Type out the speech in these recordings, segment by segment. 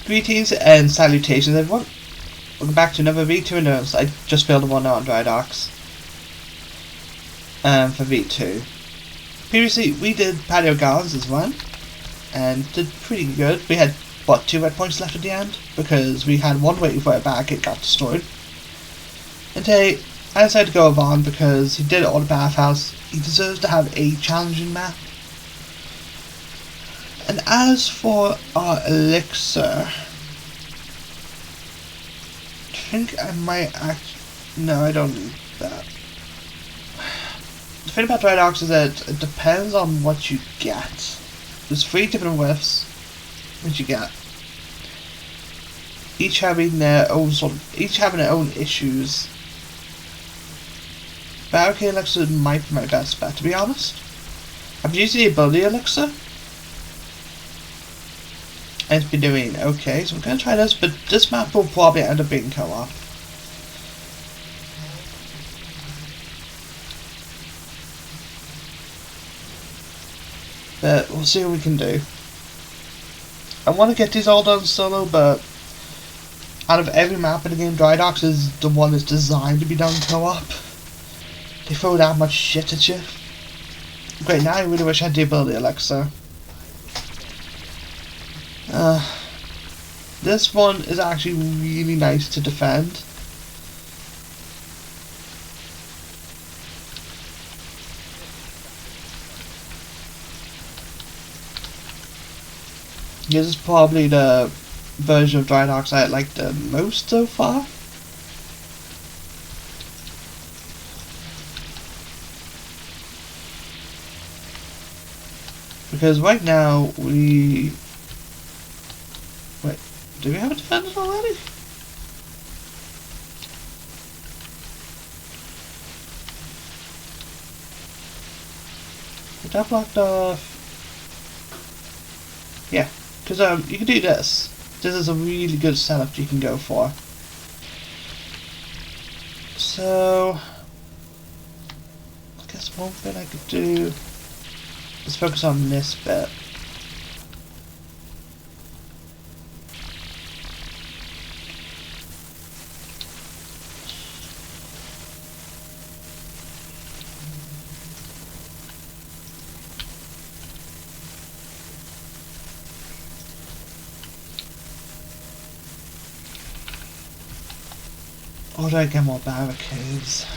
Greetings and salutations, everyone. Welcome back to another V2 news. I just built one on Dry Docks for V2. Previously, we did Patio Gardens as well, and did pretty good. We had, what, 2 red points left at the end? Because we had one waiting for it back, it got destroyed. And today, I decided to go with Vaan because he did it on the bathhouse. He deserves to have a challenging map. And as for our elixir, I think I might no, I don't need that. The thing about Dry Docks is that it depends on what you get. There's 3 different whiffs that you get. Each having their own issues. Barricade elixir might be my best bet, to be honest. I've used the ability elixir, and it's been doing okay, so I'm going to try this, but this map will probably end up being co-op. But we'll see what we can do. I want to get these all done solo, but out of every map in the game, Dry Docks is the one that's designed to be done co-op. They throw that much shit at you. Great, now I really wish I had the ability elixir. This one is actually really nice to defend. This is probably the version of Dry Docks I like the most so far. Because right now we... Wait, do we have a defender already? Is that blocked off? Yeah, because you can do this. This is a really good setup you can go for. So, I guess one thing I could do is focus on this bit. Or do I get more barricades?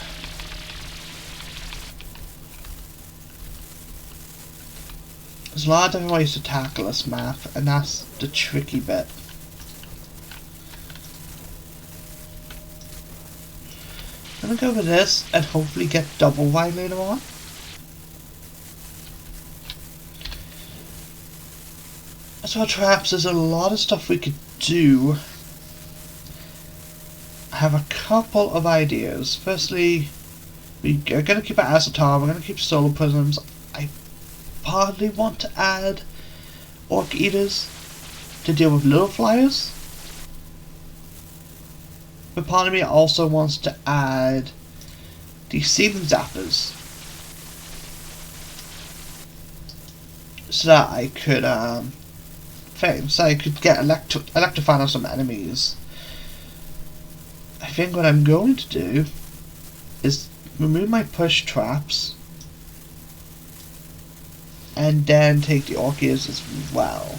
There's a lot of different ways to tackle this map, and that's the tricky bit. I'm gonna go with this and hopefully get double wide later on. As for traps, there's a lot of stuff we could do. I have a couple of ideas. Firstly, we're going to keep our acetar, we're going to keep solar prisms. I partly want to add Orc Eaters to deal with little flyers. But part of me also wants to add the ceiling zappers. So that I could, get electrifying on some enemies. I think what I'm going to do is remove my push traps and then take the Orcs as well.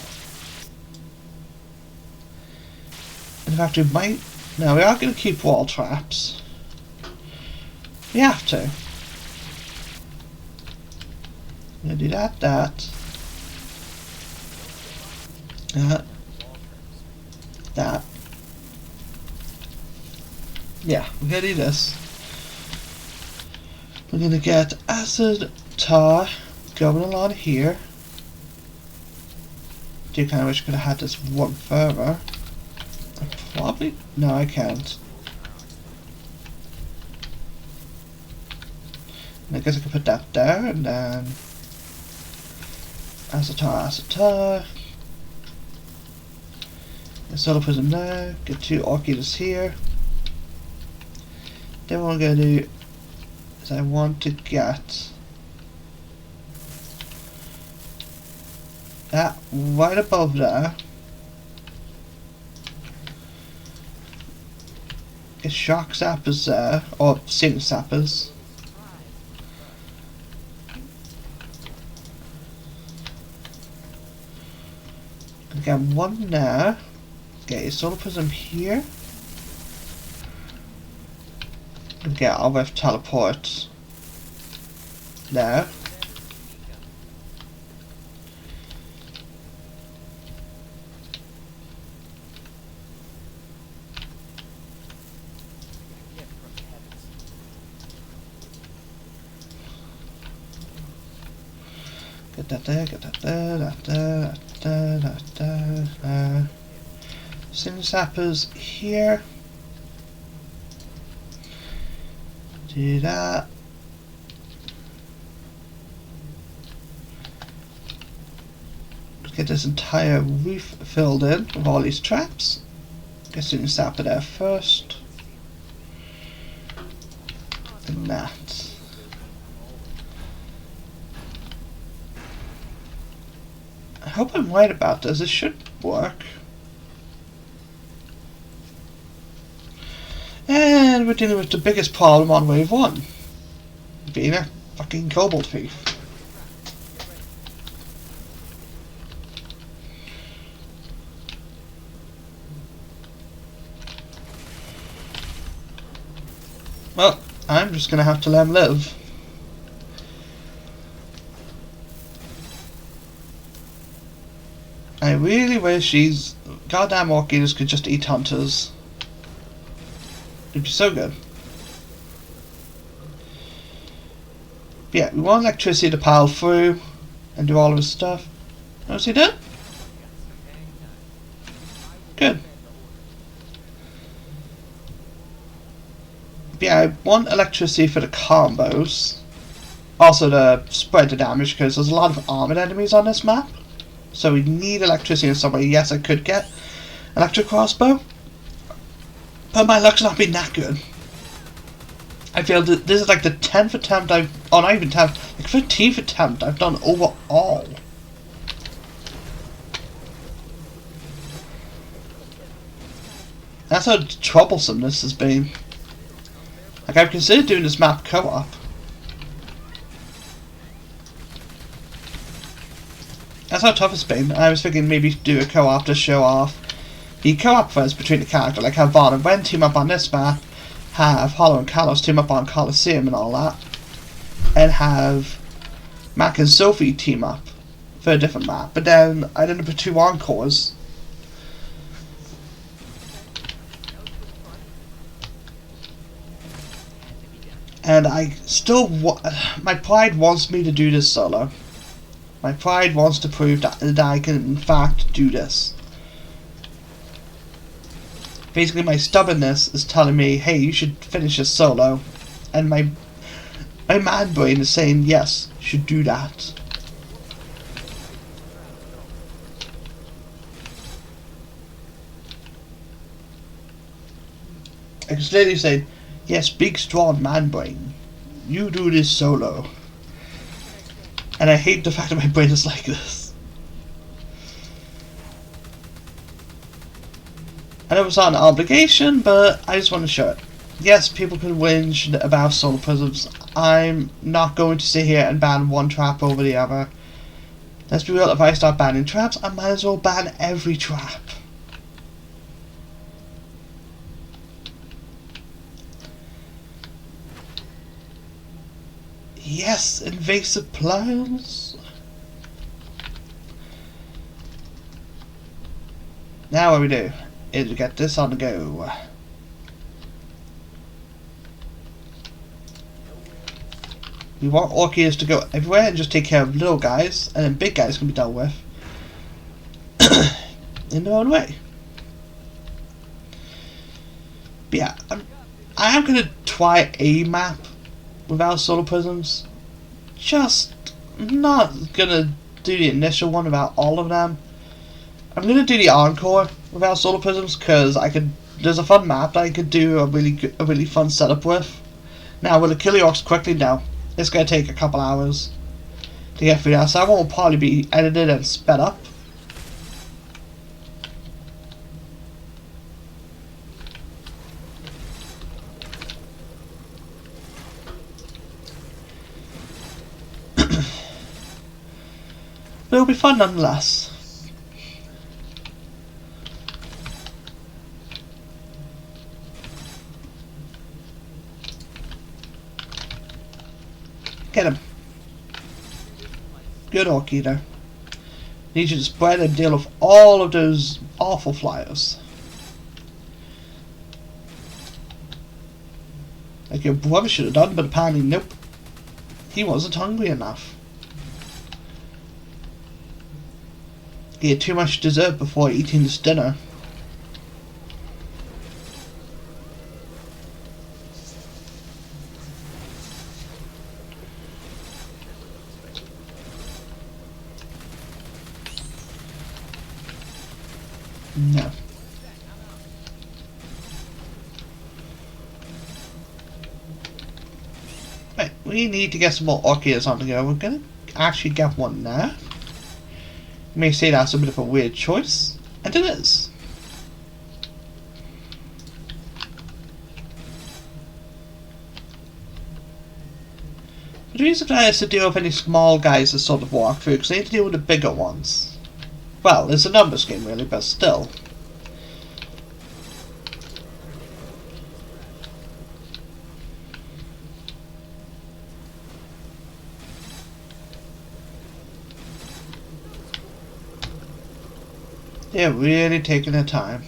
In fact, we might... No, we are going to keep wall traps. We have to. I'm going to do that. Yeah, we're gonna do this. We're gonna get acid tar going along here. Do kind of wish I could have had this one further. No, I can't. And I guess I can put that there, and then acid tar. A solar prism there. Get 2 Orcs here. Then what I'm going to do is I want to get that right above there. Get shock zappers there, or sync zappers. Get one there. Get your solar prism here. And get our with teleport there. Get that there, get that there, that there, that there, that there. Sin zappers here. Do that. Let's get this entire roof filled in with all these traps. Get Sin zapper there first. And that. I hope I'm right about this. It should work. And we're dealing with the biggest problem on wave 1. Being a fucking kobold thief. Well, I'm just gonna have to let him live. I really wish these goddamn orc eaters could just eat hunters. It'd be so good. But yeah, we want electricity to pile through and do all of his stuff. What's he done? Good. But yeah, I want electricity for the combos. Also to spread the damage, because there's a lot of armored enemies on this map. So we need electricity in some way. Yes, I could get electric crossbow, but my luck's not been that good. I feel that this is like the 10th attempt I've, oh not even 10th, like 15th attempt I've done overall. That's how troublesome this has been. Like I've considered doing this map co-op. That's how tough it's been. I was thinking maybe do a co-op to show off the co-op first between the characters, like have Vaan and Wen team up on this map, have Hollow and Kalos team up on Colosseum and all that, and have Mac and Sophie team up for a different map. But then I ended up with 2 encores. And I still my pride wants me to do this solo. My pride wants to prove that I can in fact do this. Basically my stubbornness is telling me, hey, you should finish this solo. And my man brain is saying, yes, you should do that. I can literally say, yes, big strong man brain, you do this solo. And I hate the fact that my brain is like this. I know it's not an obligation, but I just want to show it. Yes, people can whinge about solar prisms. I'm not going to sit here and ban one trap over the other. Let's be real, if I start banning traps, I might as well ban every trap. Yes, invasive plants. Now what we do is we get this on the go. We want Orcs to go everywhere and just take care of little guys, and then big guys can be dealt with in their own way. But yeah, I am going to try a map without solar prisms. Just not gonna do the initial one without all of them. I'm gonna do the encore without solar prisms because there's a fun map that I could do a really fun setup with. Now will it kill the orcs quickly? No. It's gonna take a couple hours to get through that, so I won't probably be edited and sped up. But it'll be fun nonetheless. Get him. Good Orc Eater. Need you to spread and deal with all of those awful flyers. Like your brother should have done, but apparently nope. He wasn't hungry enough. He ate too much dessert before eating his dinner. No. Right, we need to get some more Orcs on the go. We're gonna actually get one now. You may say that's a bit of a weird choice, and it is. The reason I is to deal with any small guys that sort of walk through, because they need to deal with the bigger ones. Well, it's a numbers game really, but still. They're really taking their time.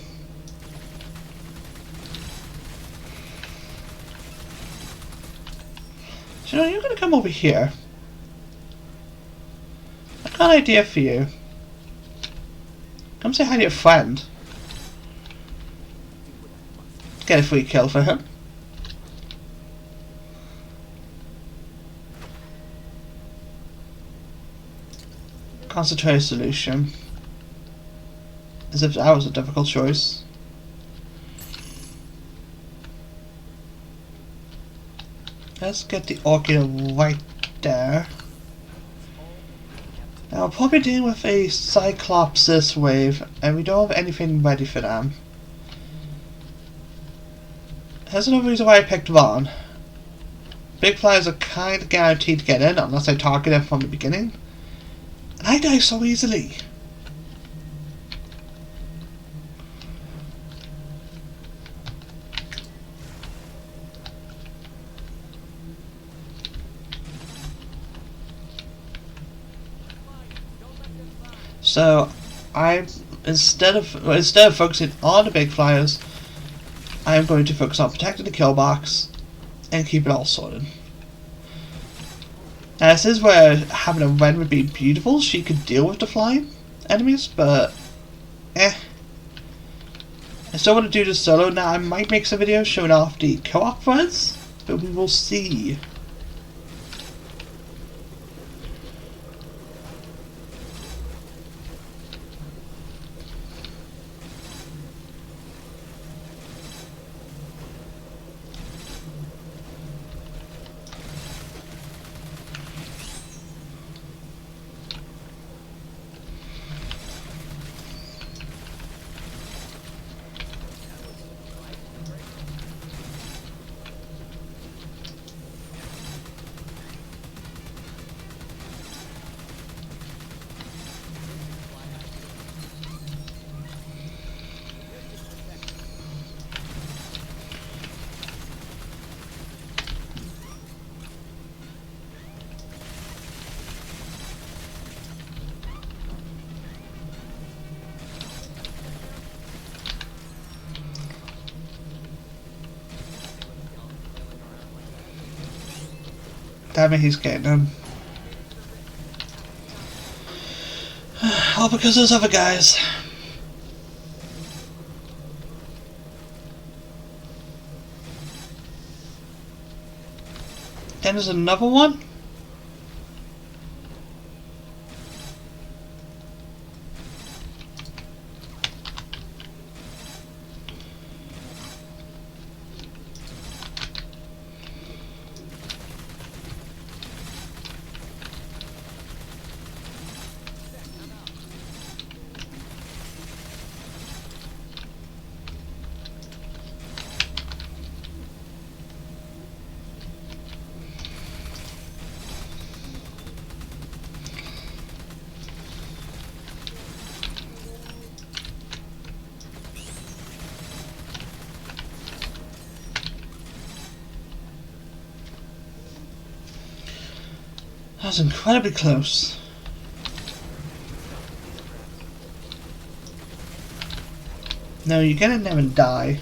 So you know, you're going to come over here. I've got an idea for you. Come say hi to your friend. Get a free kill for him. Concentrated solution. As if that was a difficult choice. Let's get the Orchid right there. Now we're probably dealing with a Cyclops this wave, and we don't have anything ready for them. Here's another reason why I picked Vaan. Big flyers are kind of guaranteed to get in unless I target them from the beginning. And I die so easily. So I'm instead of focusing on the big flyers, I am going to focus on protecting the kill box and keep it all sorted. Now this is where having a Ren would be beautiful. She could deal with the flying enemies, but I still want to do this solo. Now I might make some videos showing off the co-op runs, but we will see. Damn it, he's getting them. All because those other guys. Then there's another one. was incredibly close. No, you get in there and die.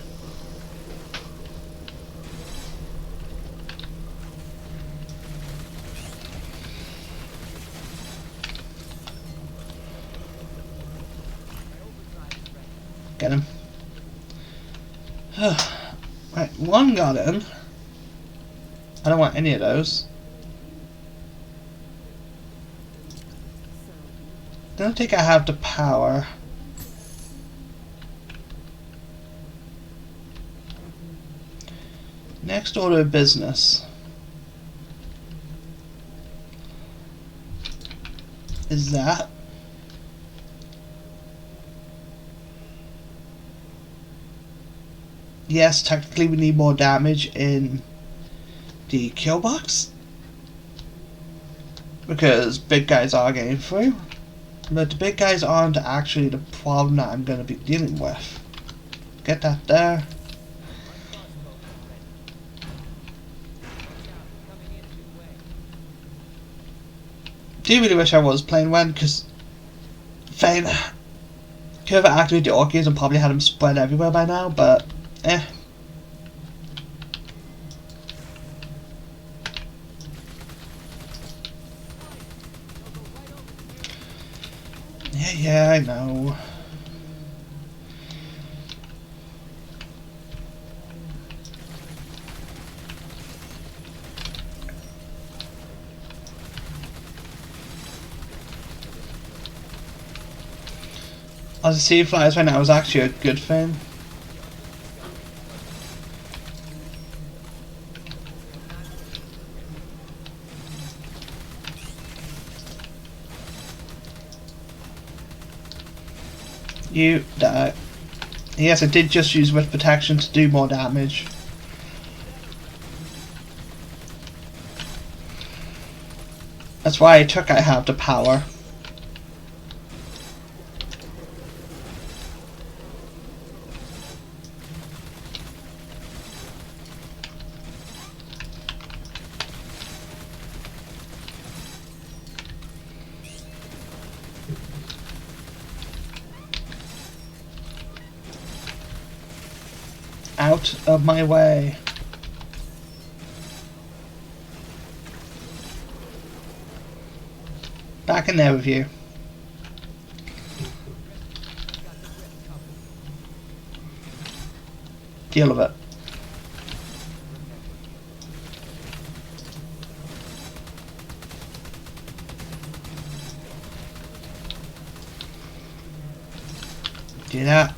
Get him. Right, one got in. I don't want any of those. Don't think I have the power. Next order of business is that. Yes, technically we need more damage in the kill box because big guys are getting through, but the big guys aren't actually the problem that I'm going to be dealing with. Get that there. Do really wish I was playing Waan, because Vaan could have activated the Orcs and probably had them spread everywhere by now, but eh. Yeah, I know. As the sea flies right now is actually a good thing. You die. Yes, I did just use with protection to do more damage. That's why I have the power. Out of my way. Back in there with you. Deal with it. Do that.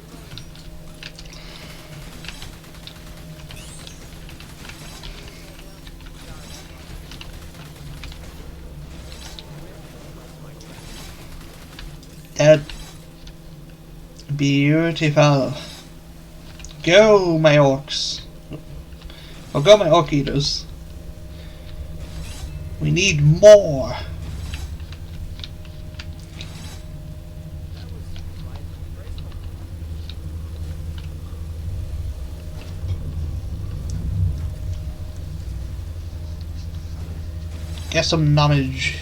Dead. Beautiful. Go, my orcs. Or go, my orc eaters. We need more. Get some knowledge.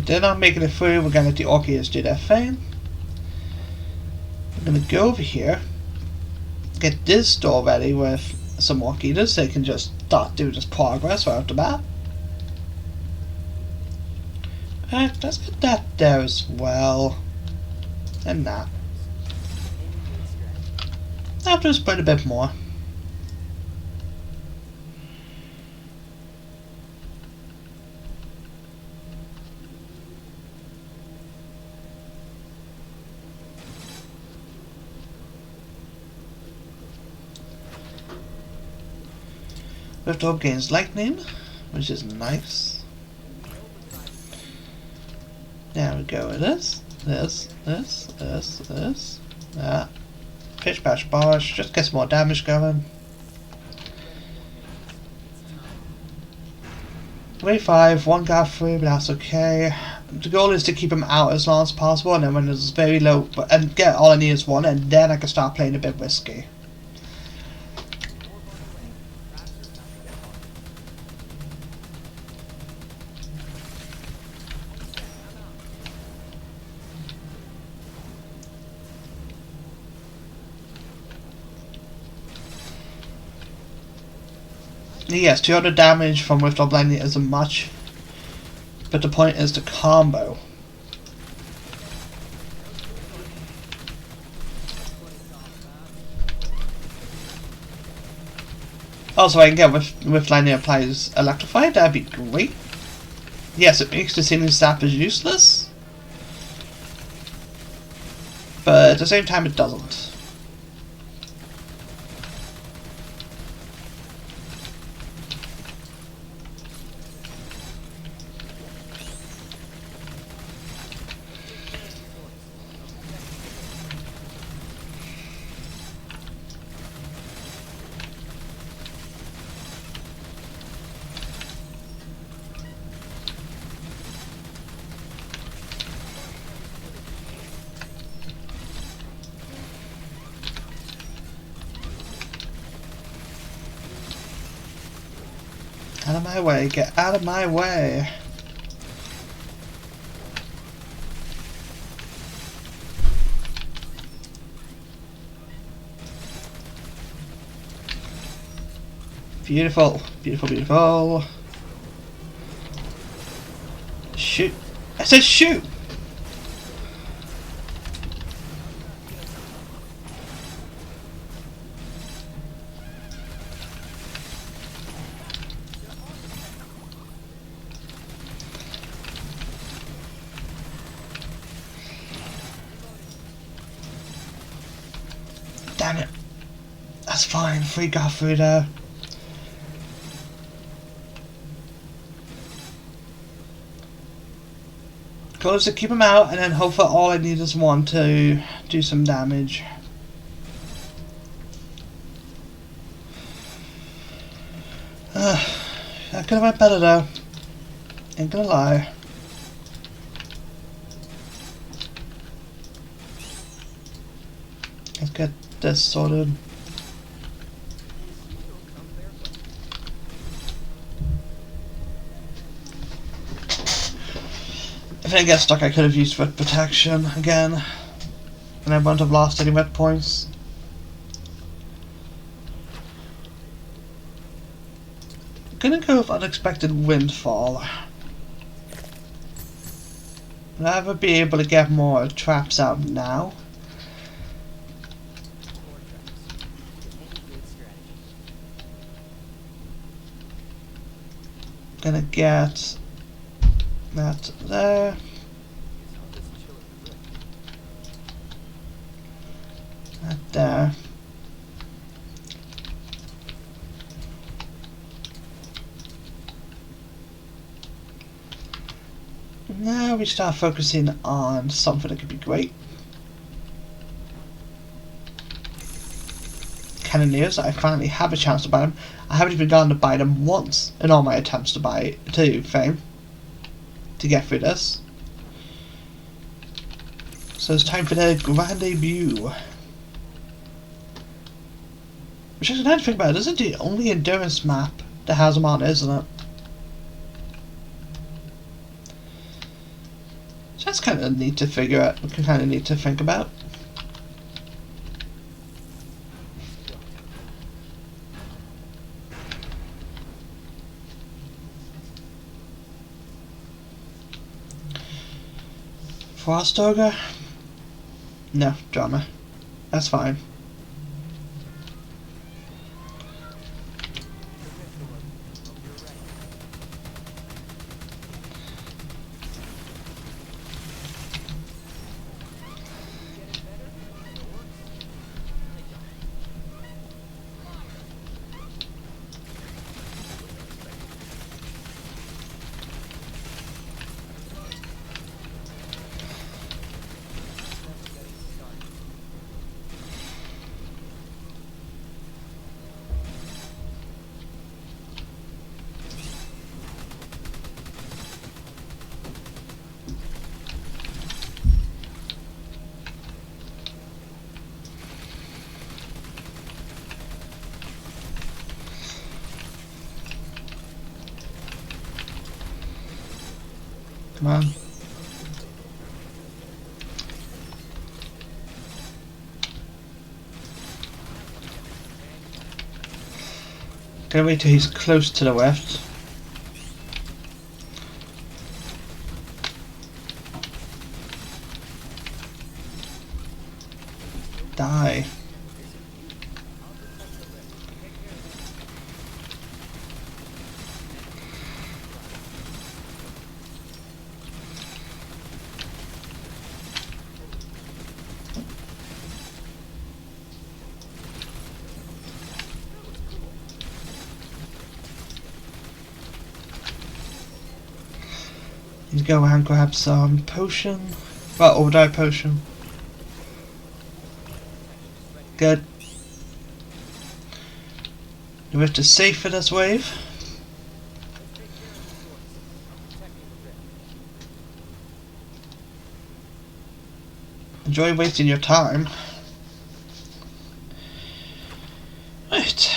They're not making it through. We're gonna let the Orcs do their thing. We're gonna go over here, get this door ready with some Orc eaters so they can just start doing this progress right off the bat. Alright, let's get that there as well. And that. I have to spread a bit more. Lift up gains lightning, which is nice. There we go with this. That. Fish bash bosh, just get some more damage going. Wave 5, one got through, but that's okay. The goal is to keep him out as long as possible, and then when it's very low, and get all I need is one, and then I can start playing a bit risky. Yes, 200 damage from Withdraw Blinding isn't much, but the point is the combo. Also, I can get with Lightning applies Electrify, that'd be great. Yes, it makes the Sealing Staff is useless, but at the same time it doesn't. Out of my way, get out of my way. Beautiful, beautiful, beautiful. Shoot. I said shoot! Damn it. That's fine, free got through there. Goal is to keep him out, and then hopefully all I need is one to do some damage. That could have went better though. Ain't gonna lie. Let's get this sorted. If I didn't get stuck, I could have used Wet Protection again, and I wouldn't have lost any wet points. I'm gonna go with Unexpected Windfall. I'd rather be able to get more traps out now. Gonna get that there. That there. Now we start focusing on something that could be great. Cannoneers, I finally have a chance to buy them. I haven't even gotten to buy them once in all my attempts to fame. To get through this. So it's time for the grand debut. Which is another thing about it, this is the only endurance map that has them on, isn't it? So that's kind of neat to figure out, kind of neat to think about. Frost Ogre? No, drama. That's fine. Come on. Gotta wait till he's close to the left. Die. Go and grab some potion. Well, overdrive potion. Good. The rift is safe for this wave. Enjoy wasting your time. Right.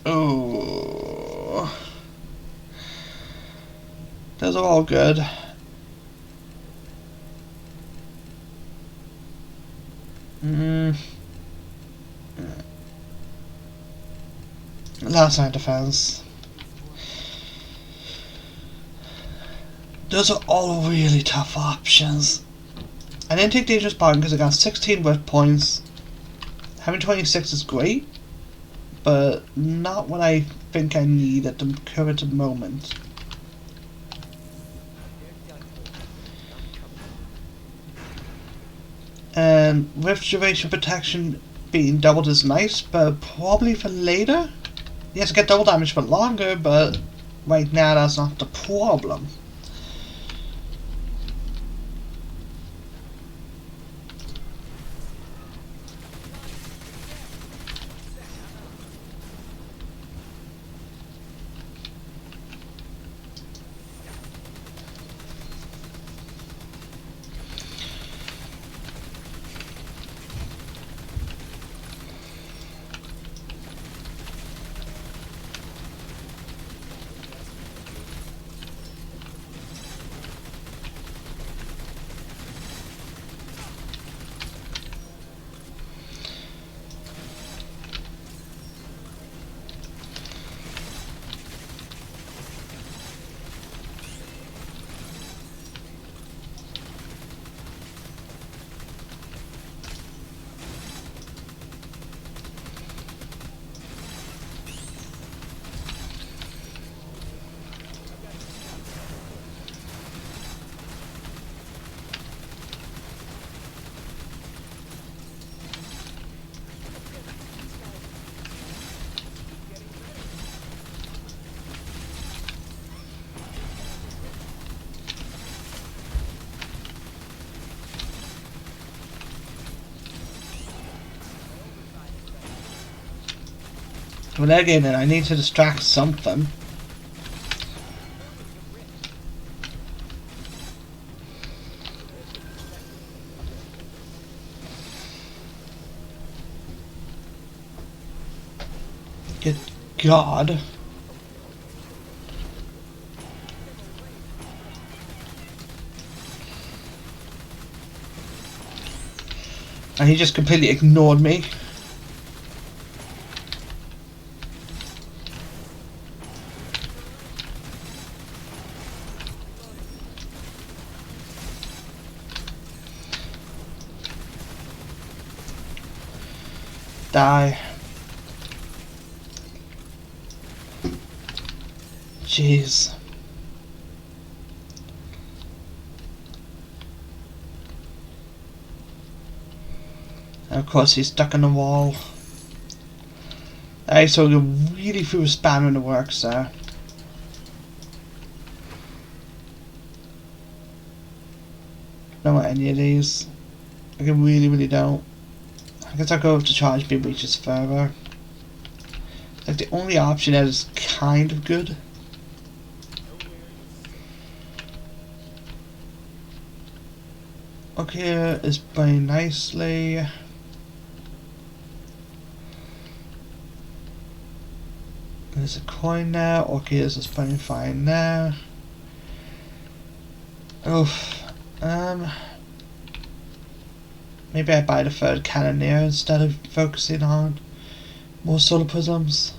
Oh, those are all good. Last night defense. Those are all really tough options. I didn't take Dangerous Bargain because I got 16 worth points. Having 26 is great, but not what I think I need at the current moment. And rift duration protection being doubled is nice, but probably for later? Yes, I get double damage for longer, but right now that's not the problem. Well, again, I need to distract something. Good God. And he just completely ignored me. Die. Jeez. And of course he's stuck in the wall. I saw him really threw a spanner in the works there. Don't want any of these. I really don't. I guess I'll go to charge me reaches further. Like the only option that is kind of good. Okay, is playing nicely. There's a coin now. Okay, there's a spinning fine now. Oof. Maybe I buy the third cannoneer instead of focusing on more solar prisms.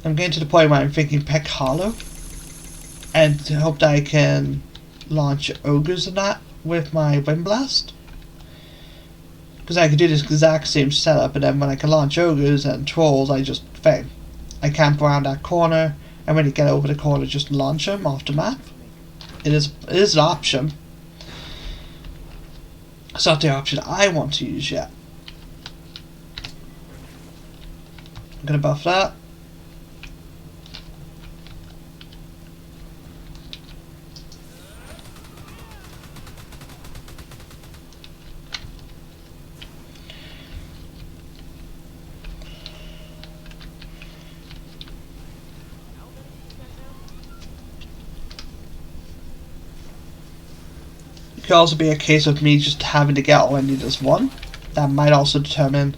I'm getting to the point where I'm thinking Peck Hollow, and to hope that I can launch ogres and that with my wind blast. Because I could do this exact same setup, and then when I can launch ogres and trolls, I just fail. I camp around that corner, and when you get over the corner, just launch them off the map. It is an option. It's not the option I want to use yet. I'm gonna buff that. It could also be a case of me just having to get all I need as one. That might also determine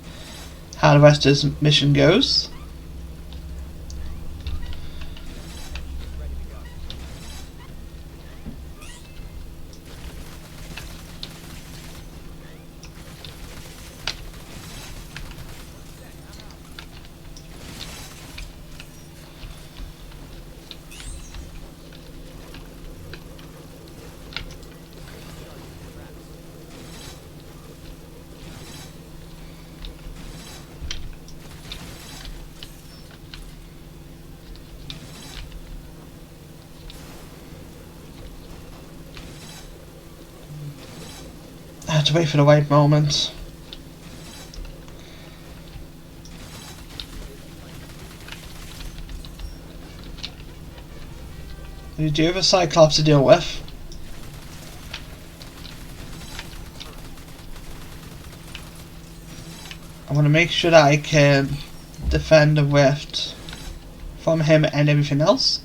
how the rest of this mission goes. I have to wait for the right moment. We do have a Cyclops to deal with. I want to make sure that I can defend the rift from him and everything else.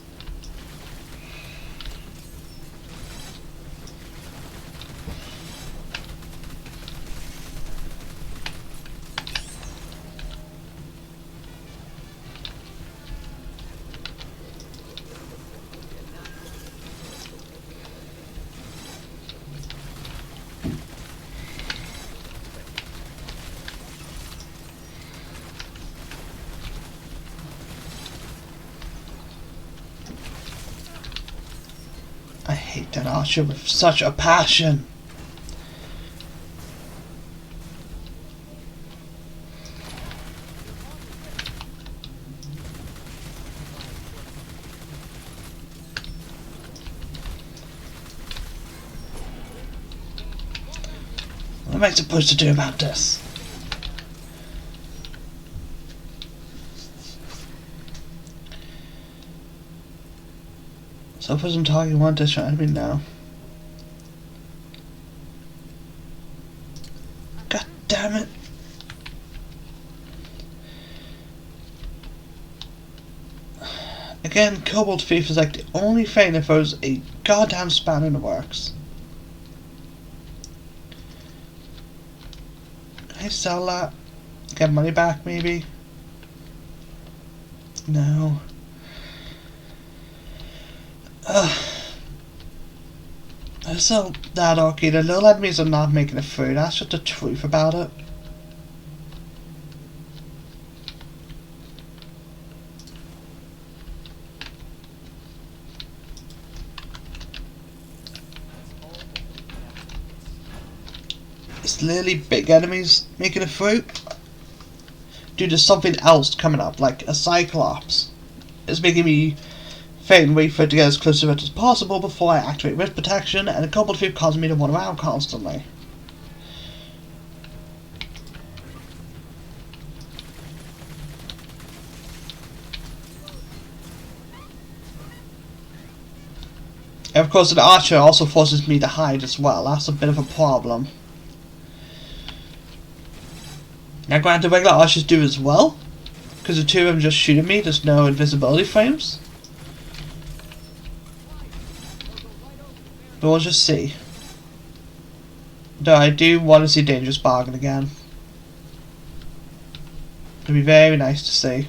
I hate that archer with such a passion. What am I supposed to do about this? So if I'm talking one distract me now. God damn it. Again, Cobalt Thief is like the only thing that throws a goddamn spanner in the works. Can I sell that? Get money back maybe? No. I sell that okay. The little enemies are not making it through. That's just the truth about it. It's literally big enemies making it through. Due to something else coming up, like a Cyclops. It's making me wait for it to get as close to it as possible before I activate rift protection, and a Cobalt Thief causing me to run around constantly. And of course, the archer also forces me to hide as well. That's a bit of a problem. Now granted, regular archers do as well, because the two of them just shoot at me, there's no invisibility frames. But we'll just see. Though I do want to see Dangerous Bargain again. It'd be very nice to see.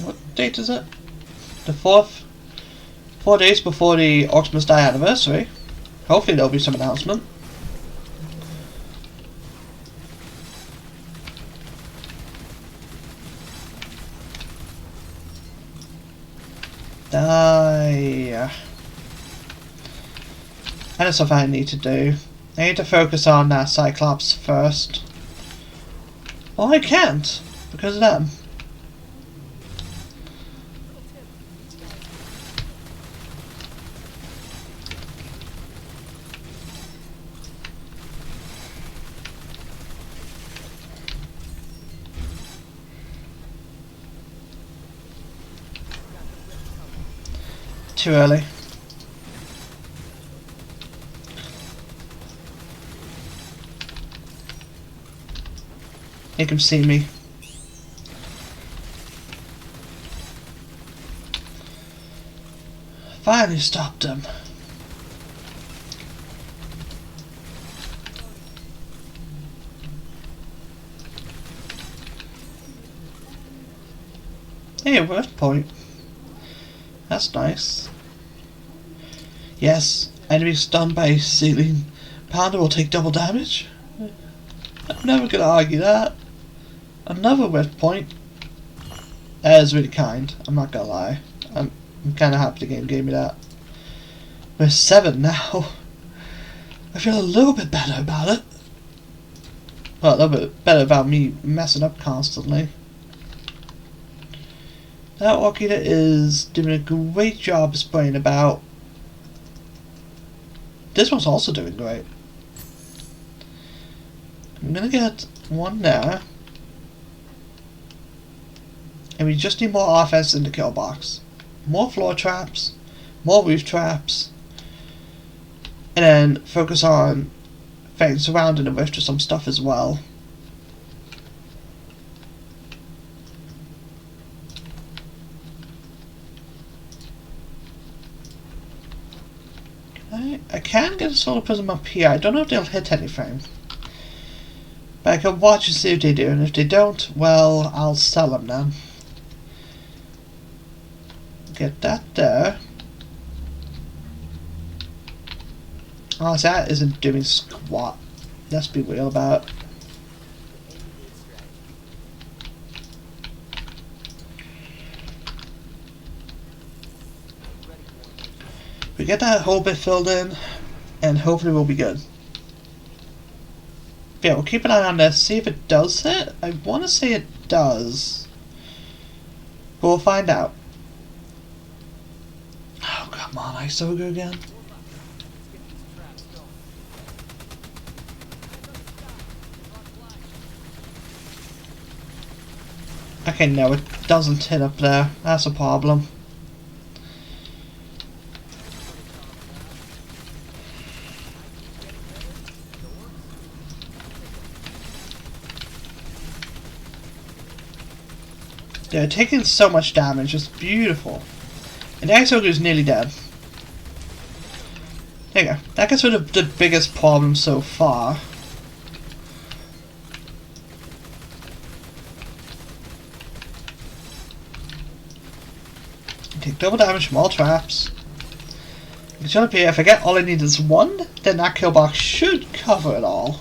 What date is it? The 4th? 4 days before the Orcs Must Die anniversary. Hopefully there'll be some announcement. Die. And that's something I need to do. I need to focus on Cyclops first. Well, I can't because of them. Too early. Make him see me. Finally stopped him. Hey, a worst point. That's nice. Yes, enemy stunned by ceiling pounder will take double damage. I'm never gonna argue that. Another whiff point. That is really kind, I'm not gonna lie. I'm kinda happy the game gave me that. We're 7 now. I feel a little bit better about it. Well, a little bit better about me messing up constantly. That Orc Eater is doing a great job of spraying about. This one's also doing great. I'm gonna get one there. And we just need more offense in the kill box. More floor traps, more roof traps, and then focus on things surrounding the rift or some stuff as well. I can get a solar prism up here. I don't know if they'll hit anything. But I can watch and see if they do, and if they don't, well, I'll sell them then. Get that there. Oh, that isn't doing squat. Let's be real about it. We get that whole bit filled in, and hopefully we'll be good. But yeah, we'll keep an eye on this, see if it does hit. I want to say it does. But we'll find out. Oh, come on, I so go again. Okay, no, it doesn't hit up there. That's a problem. They're taking so much damage, it's beautiful. And the Ice Ogre is nearly dead. There you go. That gets rid of the biggest problem so far. Take double damage from all traps. It's up here. If I get all I need is one, then that kill box should cover it all.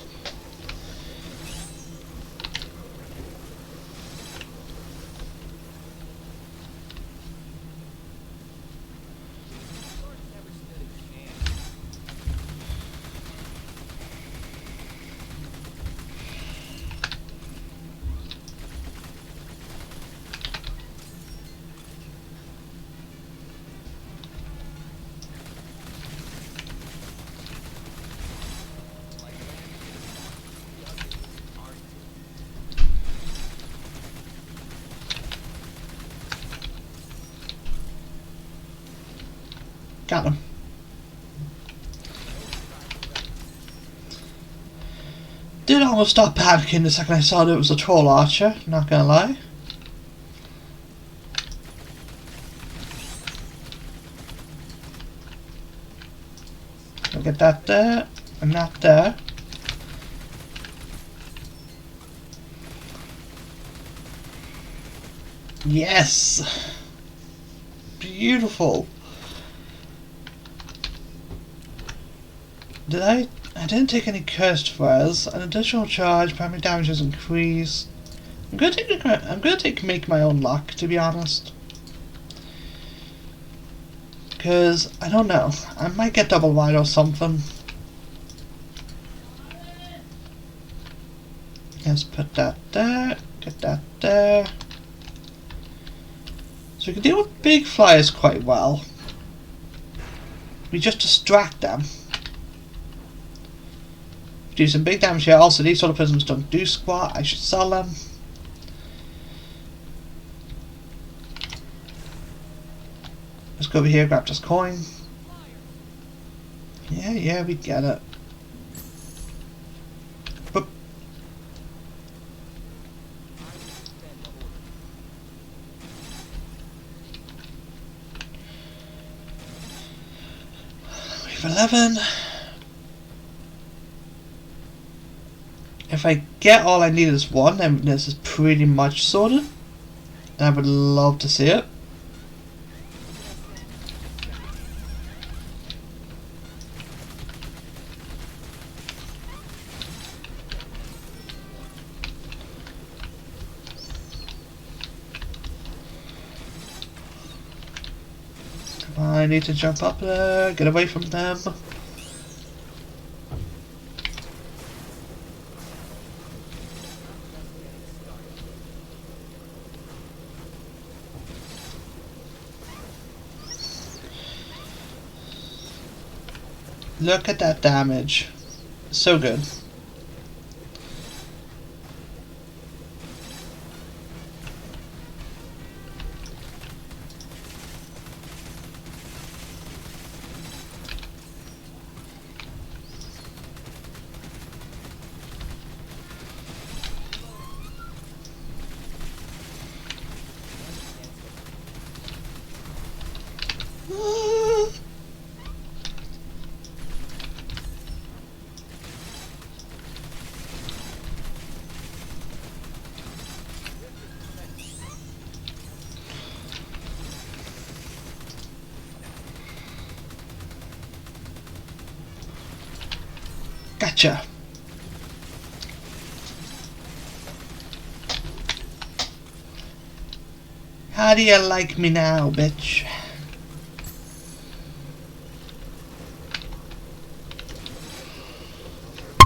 Got him. did almost stop panicking the second I saw that it was a troll archer, not gonna lie. I'll get that there, and that there. Yes! Beautiful! I didn't take any cursed fires. An additional charge, primary damage is increased. I'm gonna make my own luck, to be honest. Because, I don't know, I might get double wide or something. Let's put that there, get that there. So we can deal with big flyers quite well. We just distract them. Do some big damage here. Also, these sort of prisms don't do squat. I should sell them. Let's go over here, grab this coin. Yeah, we get it. Boop. We have 11. If I get all I need is one, then this is pretty much sorted. And I would love to see it. Come on, I need to jump up there, get away from them. Look at that damage. So good. Gotcha. How do you like me now, bitch?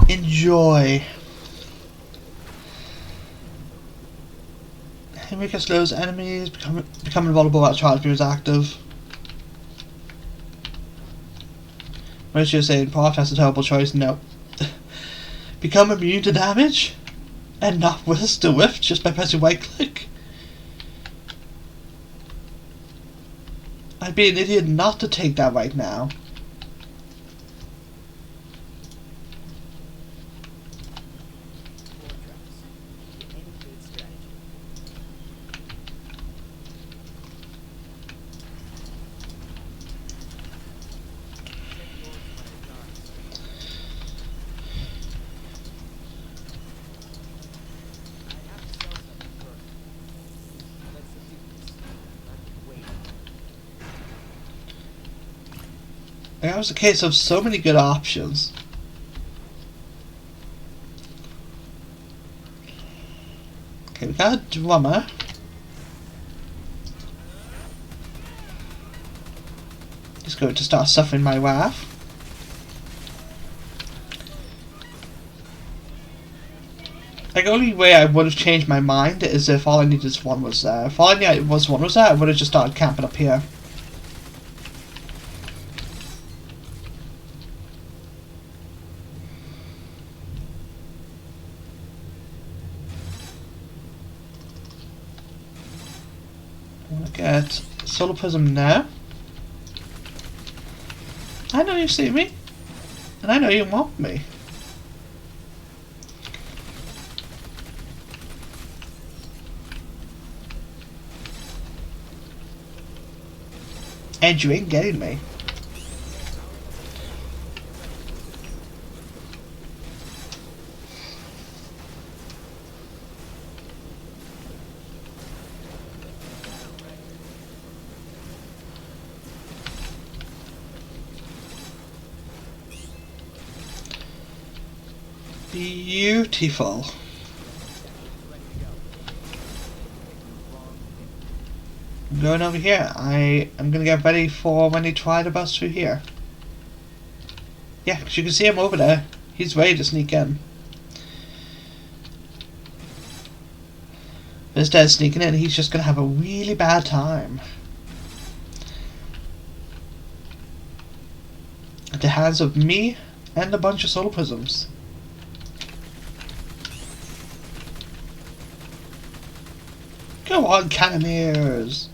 Enjoy. Hammermaker slows enemies, become invulnerable while charge beam is active. Where's your saying, Prof, that's a terrible choice? No. Become immune to damage? And not resist the whiff just by pressing right click? I'd be an idiot not to take that right now. That was a case of so many good options. Okay, we got a drummer. He's going to start suffering my wrath. Like, the only way I would have changed my mind is if all I needed was one was there. If all I needed was one was there, I would have just started camping up here. Get solar prism now. I know you see me, and I know you want me. And you ain't getting me. Beautiful. I'm going over here. I am going to get ready for when they try to bust through here. Yeah, because you can see him over there. He's ready to sneak in. But instead of sneaking in, he's just going to have a really bad time. At the hands of me and a bunch of solar prisms. Go on, cannoneers!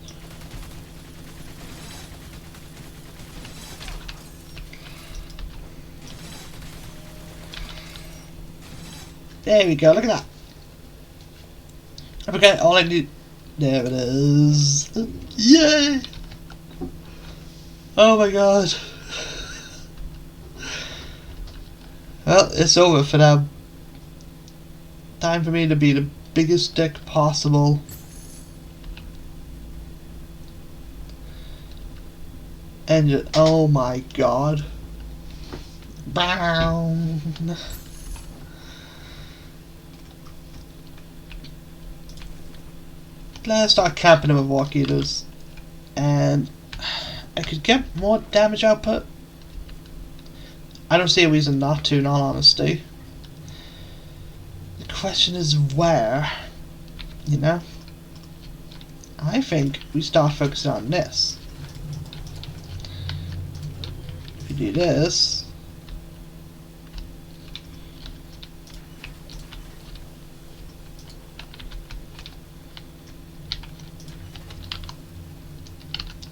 There we go, look at that. I forget all I need. There it is. Yay! Oh my god. Well, it's over for now. Time for me to be the biggest dick possible. And just, oh my god. Brown. Let's start camping them with walk eaters. And I could get more damage output. I don't see a reason not to, in all honesty. The question is where, you know? I think we start focusing on this. If you do this,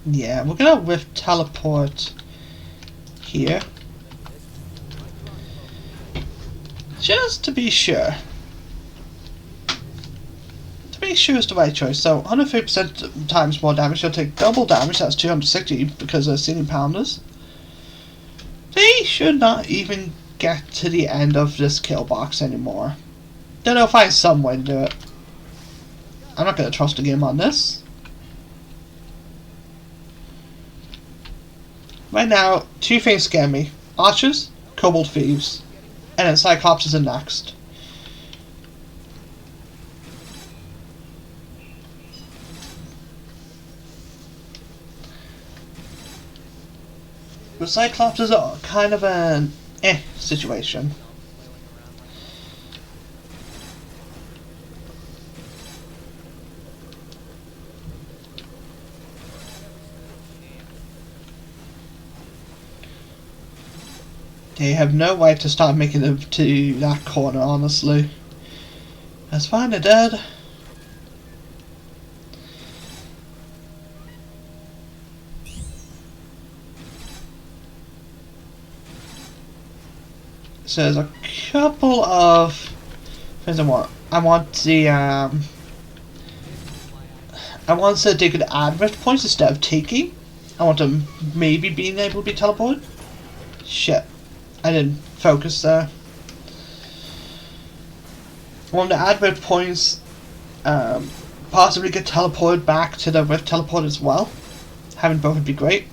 yeah, we're gonna whiff teleport here. Just to be sure. To make sure it's the right choice. So 150% times more damage, you'll take double damage, that's 260 because they're ceiling pounders. They should not even get to the end of this kill box anymore. Then they'll find some way to do it. I'm not gonna trust the game on this. Right now, two things scare me. Archers, Kobold Thieves. And then Cyclops is next. But Cyclops is a kind of an situation. They have no way to start making them to that corner, honestly. That's fine, they're dead. So there's a couple of things I want. I want so they could add rift points instead of taking. I want them maybe being able to be teleported. Shit. I didn't focus there. I want to add rift points, possibly get teleported back to the rift teleport as well. Having both would be great.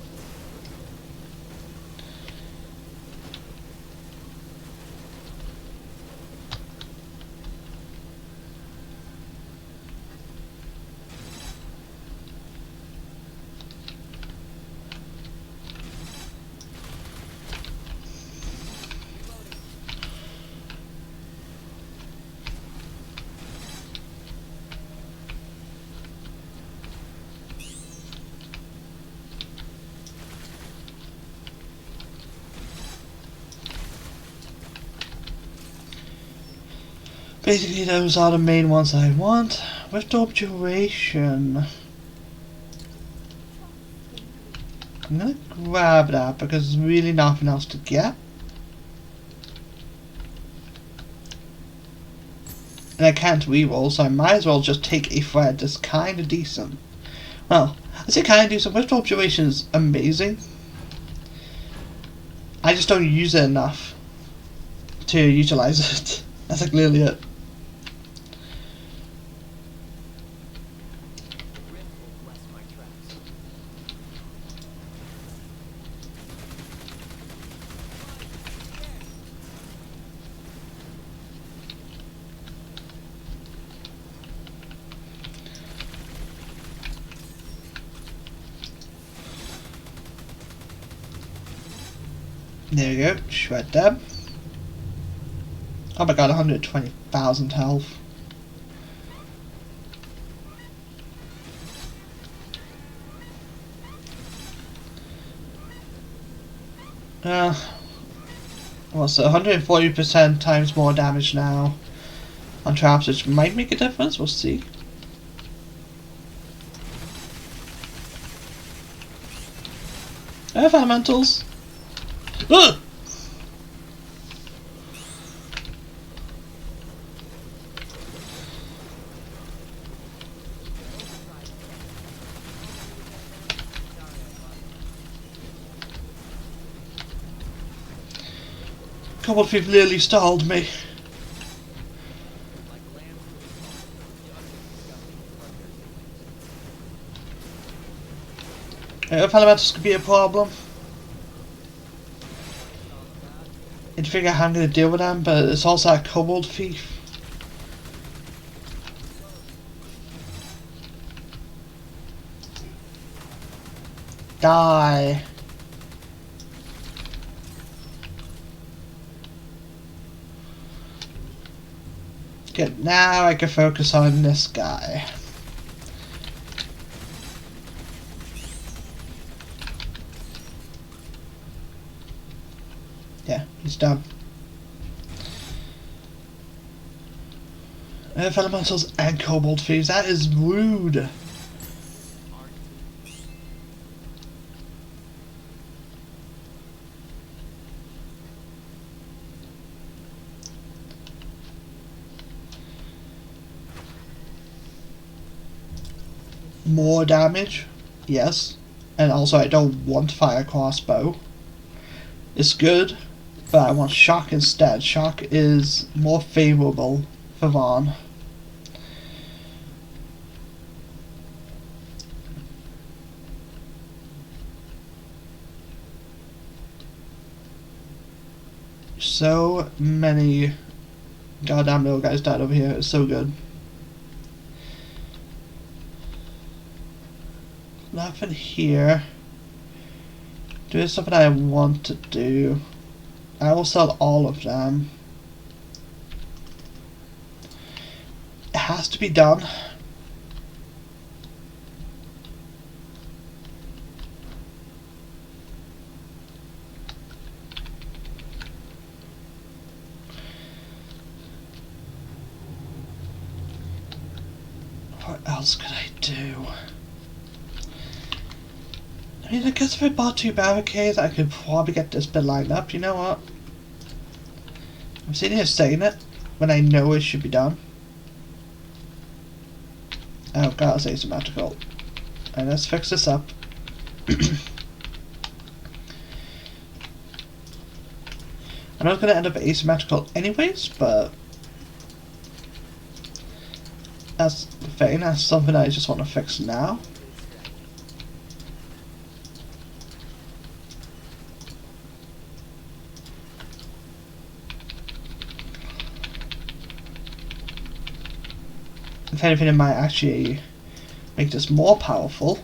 Basically, those are the main ones I want. Rift Orb duration. I'm gonna grab that because there's really nothing else to get. And I can't reroll, so I might as well just take a thread that's kinda decent. Well, I say kind of do some withdrawal duration is amazing. I just don't use it enough to utilize it. That's like literally it. There we go, shred them. Oh my god, 120,000 health. What's it? 140% times more damage now on traps, which might make a difference. We'll see. Earth elementals. Ugh! Couple of people nearly stalled me. Earth elementals could be a problem. I'd figure out how I'm going to deal with them, but it's also a kobold thief. Die. Good, now I can focus on this guy. Yeah, he's done. Earth elementals and kobold thieves, that is rude. More damage, yes, and also I don't want fire crossbow. It's good, but I want shock instead. Shock is more favorable for Vaan. So many goddamn little guys died over here. It's so good. Nothing here. Do something I want to do. I will sell all of them. It has to be done. What else could I do? I mean, I guess if I bought 2 barricades, I could probably get this bit lined up. You know what? I'm sitting here saying it when I know it should be done. Oh god, it's asymmetrical. And let's fix this up. I know it's going to end up asymmetrical anyways, but that's the thing. That's something I just want to fix now. If anything, it might actually make this more powerful.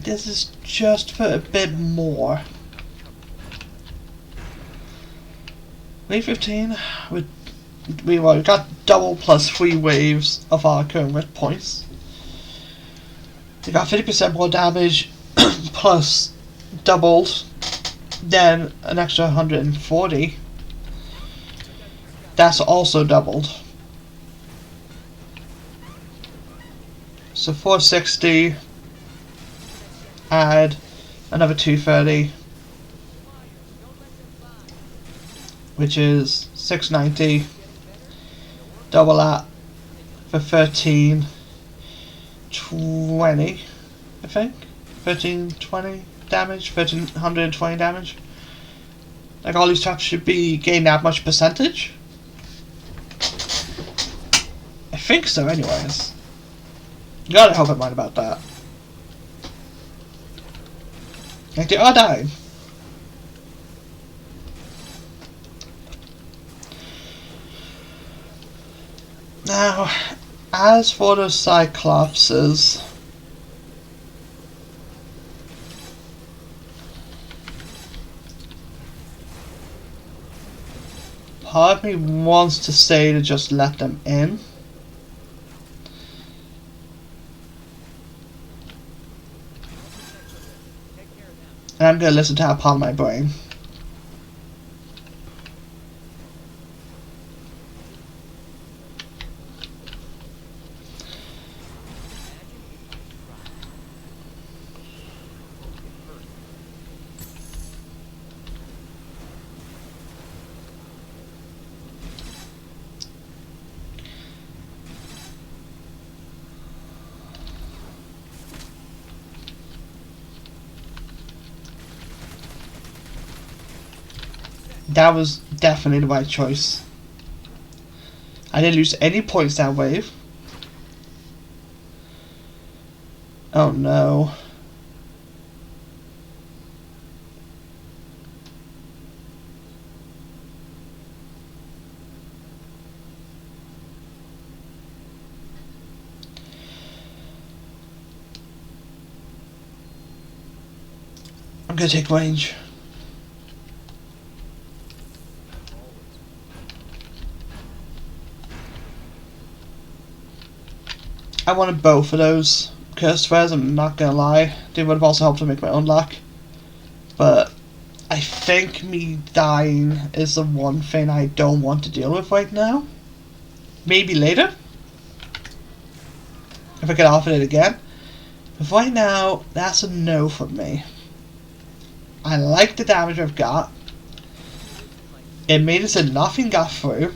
This is just for a bit more. Wave 15, we got double plus 3 waves of our current rift points. We got 50% more damage, plus doubled, then an extra 140. That's also doubled. So 460, add another 230, which is 690. Double that for 1320, I think. 1320 damage, 1320 damage. Like, all these traps should be gain that much percentage. I think so, anyways. Gotta help in mind about that. Like, they are dying. Now, as for the Cyclopses, part of me wants to say to just let them in. And I'm going to listen to that part of my brain. That was definitely the right choice. I didn't lose any points that wave. Oh no. I'm gonna take range. I wanted both of those cursed threads, I'm not gonna lie. They would have also helped to make my own luck. But I think me dying is the one thing I don't want to deal with right now. Maybe later, if I get offered it again. But right now, that's a no from me. I like the damage I've got. It made it so nothing got through.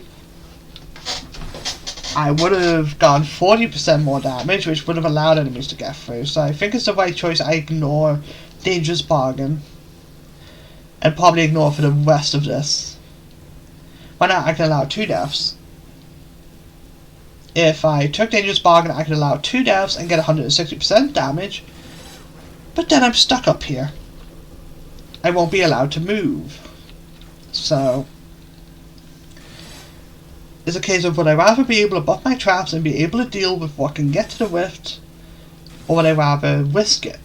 I would have gone 40% more damage, which would have allowed enemies to get through. So I think it's the right choice. I ignore Dangerous Bargain. And probably ignore for the rest of this. Why not? I can allow 2 deaths. If I took Dangerous Bargain, I could allow 2 deaths and get 160% damage. But then I'm stuck up here. I won't be allowed to move. So it's a case of, would I rather be able to buff my traps and be able to deal with what can get to the rift, or would I rather risk it?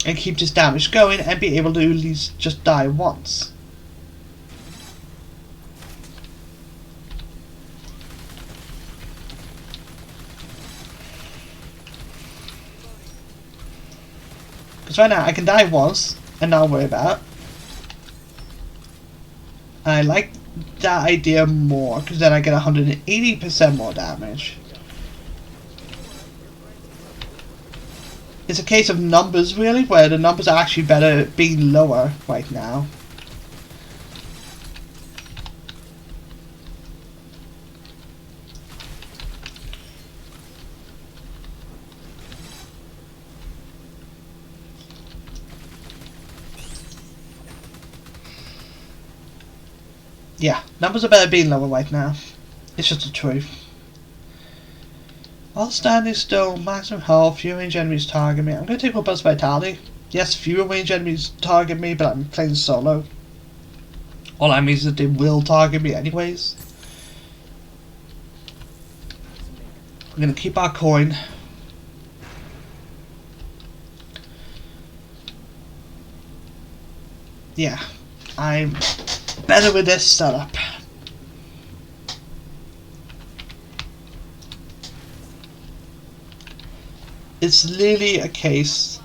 And keep this damage going and be able to at least just die once. Because right now I can die once and not worry about it. I like that idea more, because then I get 180% more damage. It's a case of numbers, really, where the numbers are actually better being lower right now. Yeah, numbers are better being lower right now. It's just the truth. While standing still, maximum health, fewer range enemies target me. I'm going to take Robust Vitality. Yes, fewer range enemies target me, but I'm playing solo. All that means is that they will target me anyways. I'm going to keep our coin. Yeah, I'm better with this setup. it's literally a case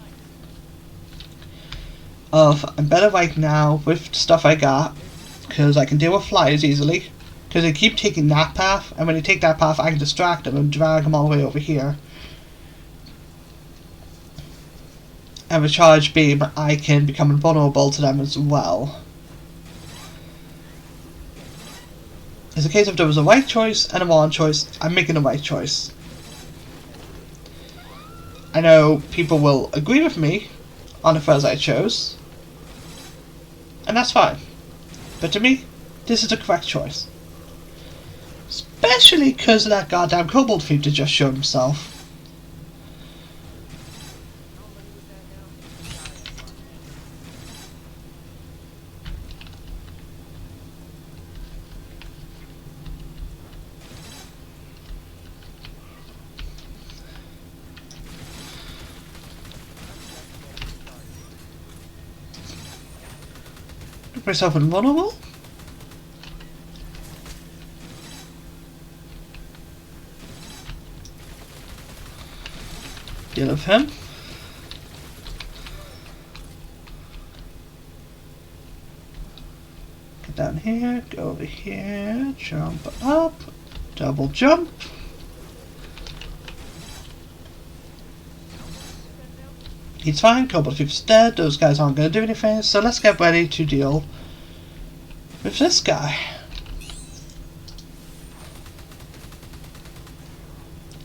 of I'm better right now with stuff I got because I can deal with flyers easily because they keep taking that path, and when they take that path I can distract them and drag them all the way over here. And with charge beam I can become invulnerable to them as well. It's a case of there was a right choice and a wrong choice. I'm making the right choice. I know people will agree with me on the first I chose, and that's fine. But to me, this is the correct choice. Especially because of that goddamn kobold thief that just showed himself. Make myself invulnerable. Deal with him. Get down here, go over here, jump up, double jump. He's fine, Kobold Thief's dead, those guys aren't going to do anything, so let's get ready to deal with this guy.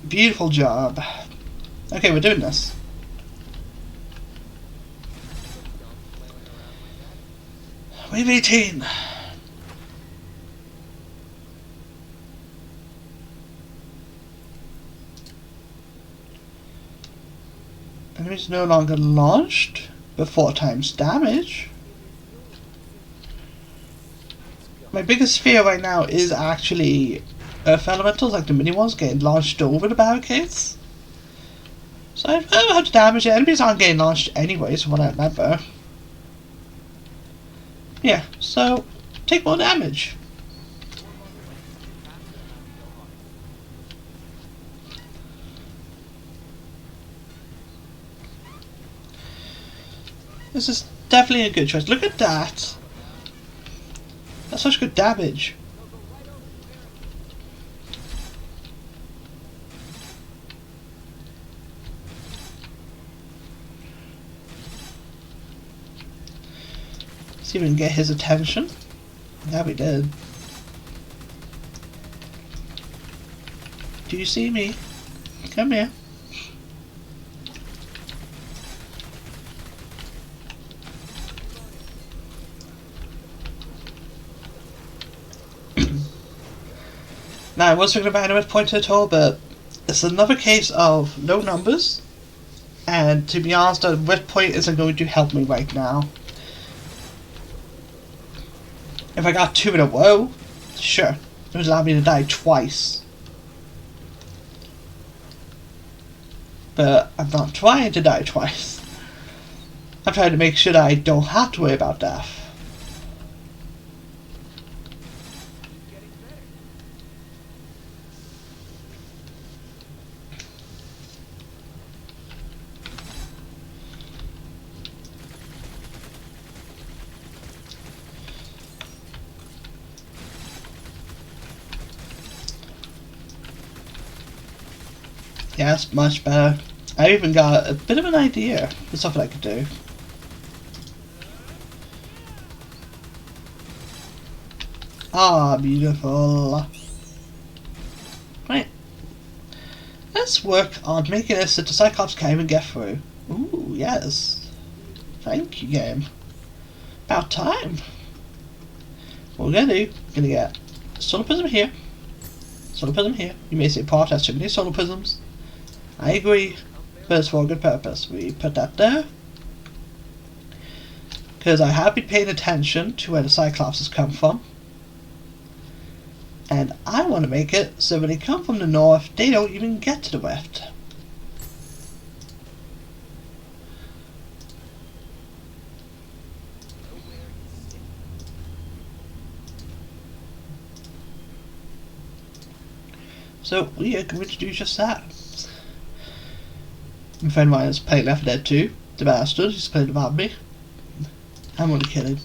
Beautiful job. Okay, we're doing this. Wave 18. Enemies no longer launched, but 4 times damage. My biggest fear right now is actually Earth Elementals, like the mini ones, getting launched over the barricades. So I don't know how to damage it. Enemies aren't getting launched anyways, from what I remember. Yeah, so take more damage. This is definitely a good choice. Look at that. That's such good damage. See if we can get his attention. Yeah, we did. Do you see me? Come here. Now, I was thinking about anywhere to point at all, but it's another case of low numbers, and to be honest, the red point isn't going to help me right now. If I got 2 in a row, sure, it would allow me to die twice. But I'm not trying to die twice. I'm trying to make sure that I don't have to worry about death. Yeah, that's much better. I even got a bit of an idea for stuff that I could do. Ah, beautiful. Right. Let's work on making this so the Cyclops can't even get through. Ooh, yes. Thank you, game. About time. What we're gonna do, we're gonna get solar prism here. Solar prism here. You may say, Part has too many solar prisms. I agree, but it's for a good purpose. We put that there because I have been paying attention to where the Cyclopses come from, and I want to make it so when they come from the north, they don't even get to the west. So we are going to do just that. My friend of mine is playing Left 4 Dead 2. The bastard, he's playing without me. I'm only kidding.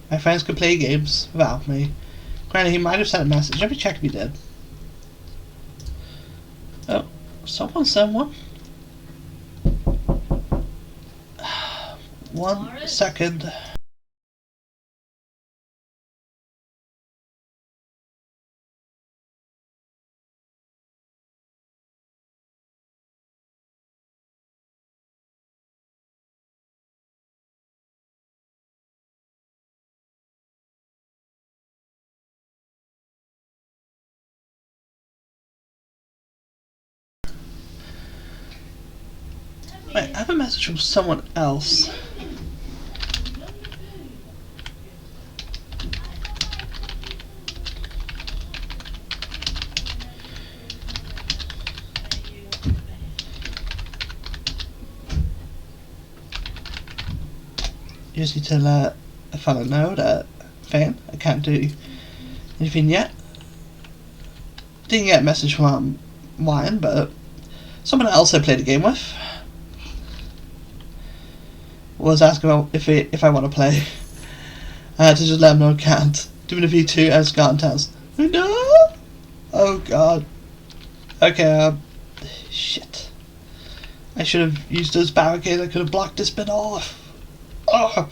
My friends can play games without me. Granted, he might have sent a message. Let me check if he did. Oh, someone sent one. 1 second. Wait, I have a message from someone else. You just need to let a fella know that, Vaan, I can't do anything yet. Didn't get a message from Waan, but someone else I played a game with was asking about if I want to play. I had to just let him know I can't. Doing a V2 as Garden Towns. No! Oh god. Okay, shit. I should have used those barricades. I could have blocked this bit off. Oh,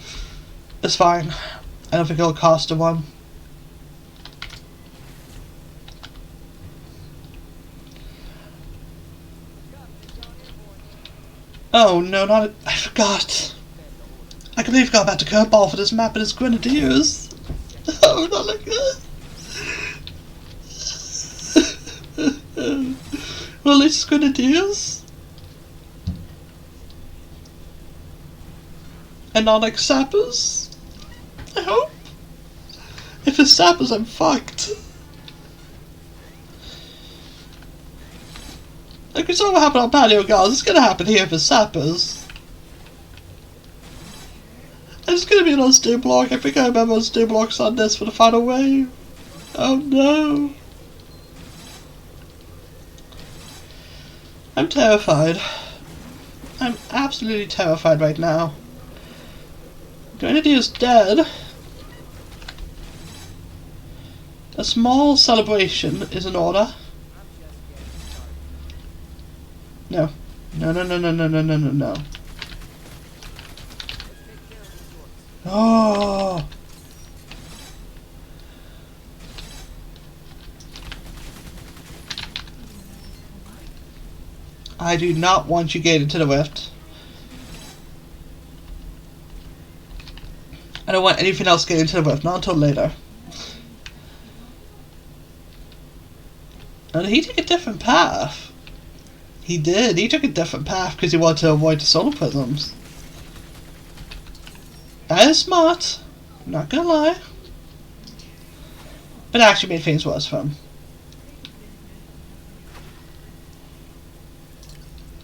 it's fine. I don't think it'll cost a one. Oh no, not I forgot. I completely forgot about the curveball for this map and its grenadiers. Oh, not like that. Well, it's grenadiers. And not like sappers. I hope. If it's sappers, I'm fucked. Like we saw what happened on Patio Guards, it's gonna happen here for sappers. And it's gonna be an unstable block. I think I remember unstable blocks on this for the final wave. Oh no. I'm terrified. I'm absolutely terrified right now. Grenadier's dead. A small celebration is in order. No. No, no, no, no, no, no, no, no, no. Oh! I do not want you gated to the rift. I don't want anything else getting to the rift, not until later. And he took a different path. He did. He took a different path because he wanted to avoid the solar prisms. That is smart. I'm not gonna lie. But it actually made things worse for him.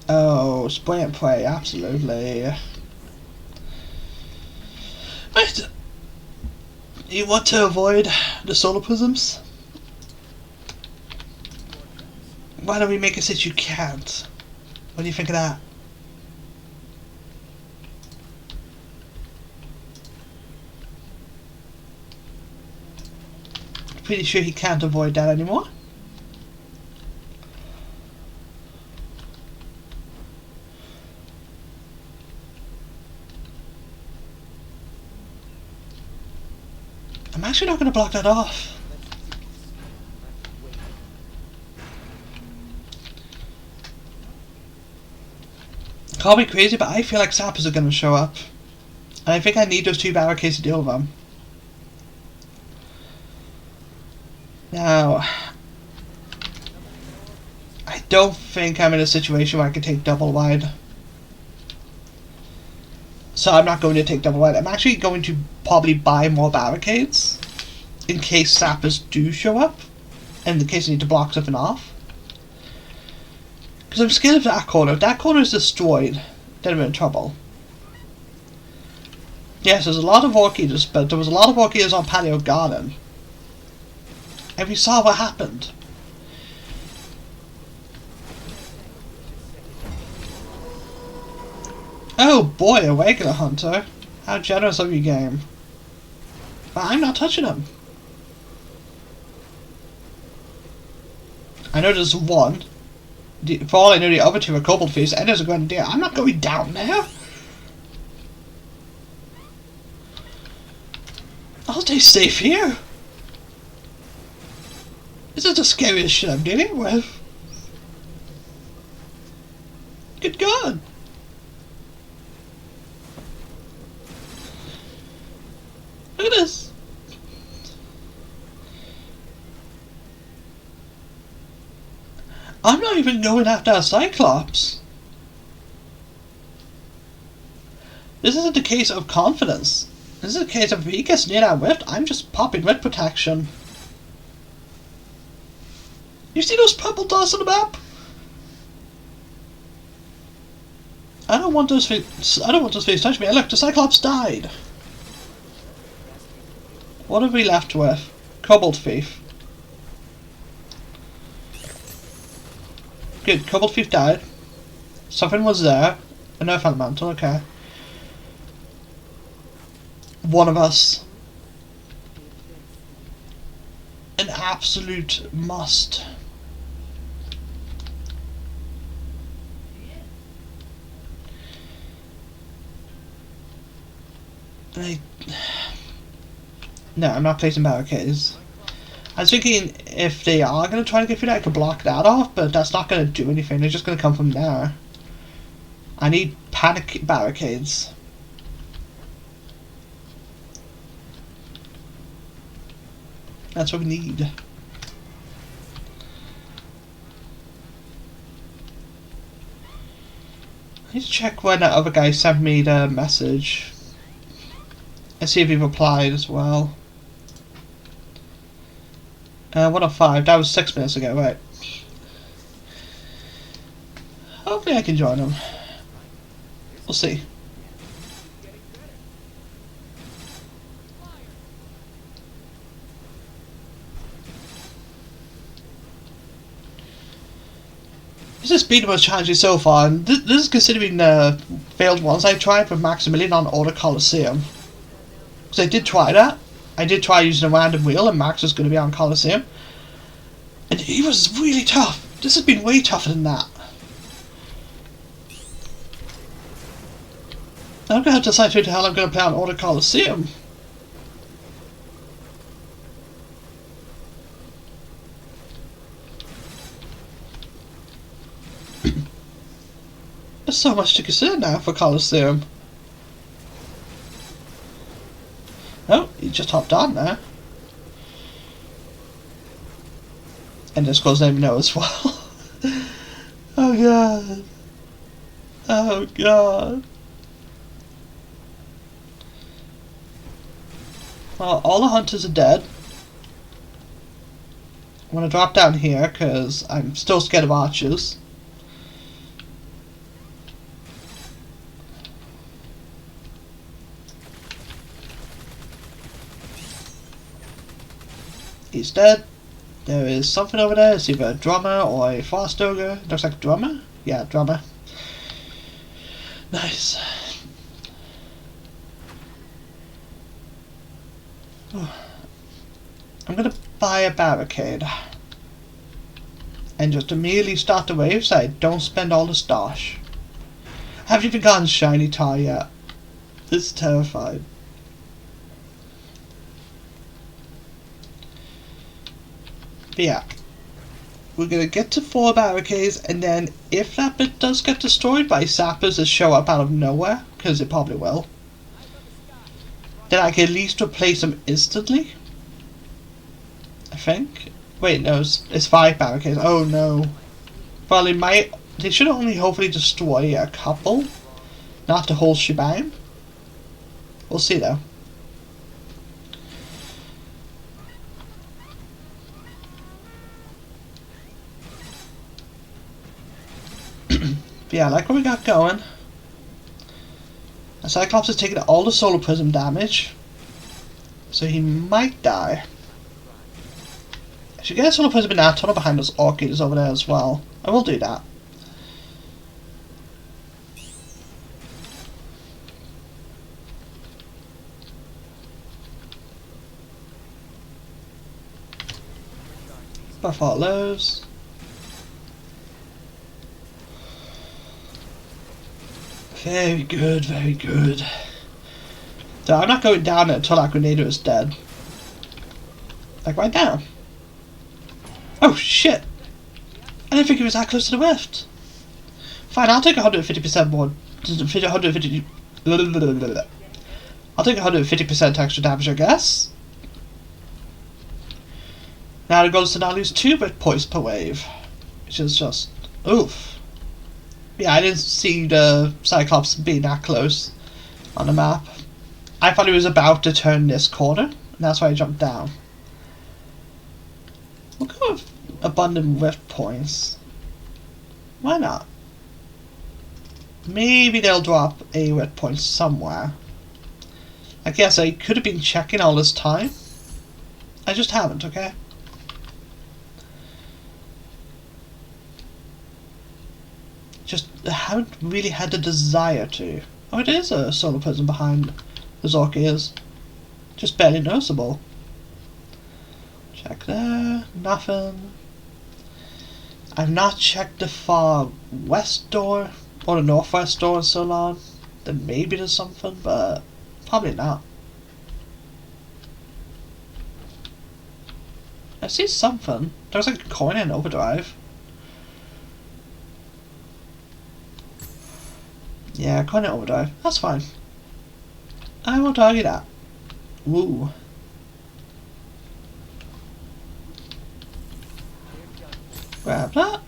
Oh, spray and pray, absolutely. Right. You want to avoid the solar prisms? Why don't we make it so that you can't? What do you think of that? Pretty sure he can't avoid that anymore. I'm actually not going to block that off. Call me crazy, but I feel like sappers are going to show up. And I think I need those two barricades to deal with them. Now, I don't think I'm in a situation where I can take double wide. So I'm not going to take double wide. I'm actually going to probably buy more barricades in case sappers do show up, and in case I need to block something off. Because I'm scared of that corner. If that corner is destroyed, then we're in trouble. Yes, there's a lot of Orc eaters, but there was a lot of Orc eaters on Patio Garden. And we saw what happened. Oh boy, a regular hunter. How generous of your game. But I'm not touching him. I know there's one. For all I know, the other two are kobold face, and there's a grenadier. I'm not going down there. I'll stay safe here. This is the scariest shit I'm dealing with. Good God. Look at this. I'm not even going after a Cyclops. This isn't a case of confidence. This is a case of if he gets near that rift, I'm just popping red protection. You see those purple dots on the map? I don't want those things touching me. Look, the Cyclops died. What are we left with? Kobold Thief. Good, Kobold Thief died. Something was there. Another Elemental, okay. One of us. An absolute must. No, I'm not placing barricades. I was thinking if they are going to try to get through that, I could block that off, but that's not going to do anything. They're just going to come from there. I need panic barricades. That's what we need. I need to check when that other guy sent me the message. And see if he replied as well. 105, that was 6 minutes ago, right. Hopefully I can join him. We'll see. This has been the most challenging so far, and this is considering the failed ones I tried with Maximilian on Order Colosseum. Because I did try that. I did try using a random wheel, and Max was going to be on Colosseum. And he was really tough. This has been way tougher than that. I'm going to have to decide who the hell I'm going to play on Order Colosseum. There's so much to consider now for Colosseum. Oh, he just hopped on there. And this girl's name no as well. Oh god. Oh god. Well, all the hunters are dead. I'm gonna drop down here because I'm still scared of archers. He's dead. There is something over there. It's either a drummer or a fast ogre. Looks like a drummer. Yeah, drummer. Nice. Oh. I'm gonna buy a barricade and just immediately start the wave so I don't spend all the stash. I haven't even gotten shiny tar yet. This is terrifying. But yeah, we're gonna get to 4 barricades, and then if that bit does get destroyed by sappers that show up out of nowhere, because it probably will, then I can at least replace them instantly. I think. Wait, no, it's 5 barricades. Oh no. Well, they should only hopefully destroy a couple, not the whole shebang. We'll see though. But yeah, I like what we got going. The Cyclops is taking all the solar prism damage, so he might die. I should get a solar prism in that tunnel behind those Orcs over there as well. I will do that. By far lows. Very good, very good. So I'm not going down until that Grenader is dead. Like right now. Oh shit! I didn't think he was that close to the rift. Fine, I'll take 150% more. 150. I'll take 150% extra damage, I guess. Now the goal is to not lose 2 bit points per wave, which is just oof. Yeah, I didn't see the Cyclops being that close on the map. I thought he was about to turn this corner, and that's why I jumped down. We'll go with abundant rift points. Why not? Maybe they'll drop a rift point somewhere. I guess I could have been checking all this time. I just haven't, okay? Just haven't really had the desire to. Oh, it is a solar prism behind the Orc ears. Just barely noticeable. Check there. Nothing. I've not checked the far west door or the northwest door in so long. Then maybe there's something, but probably not. I see something. There's like a coin in overdrive. Yeah, coin in overdrive. That's fine. I won't argue that. Woo. Grab that.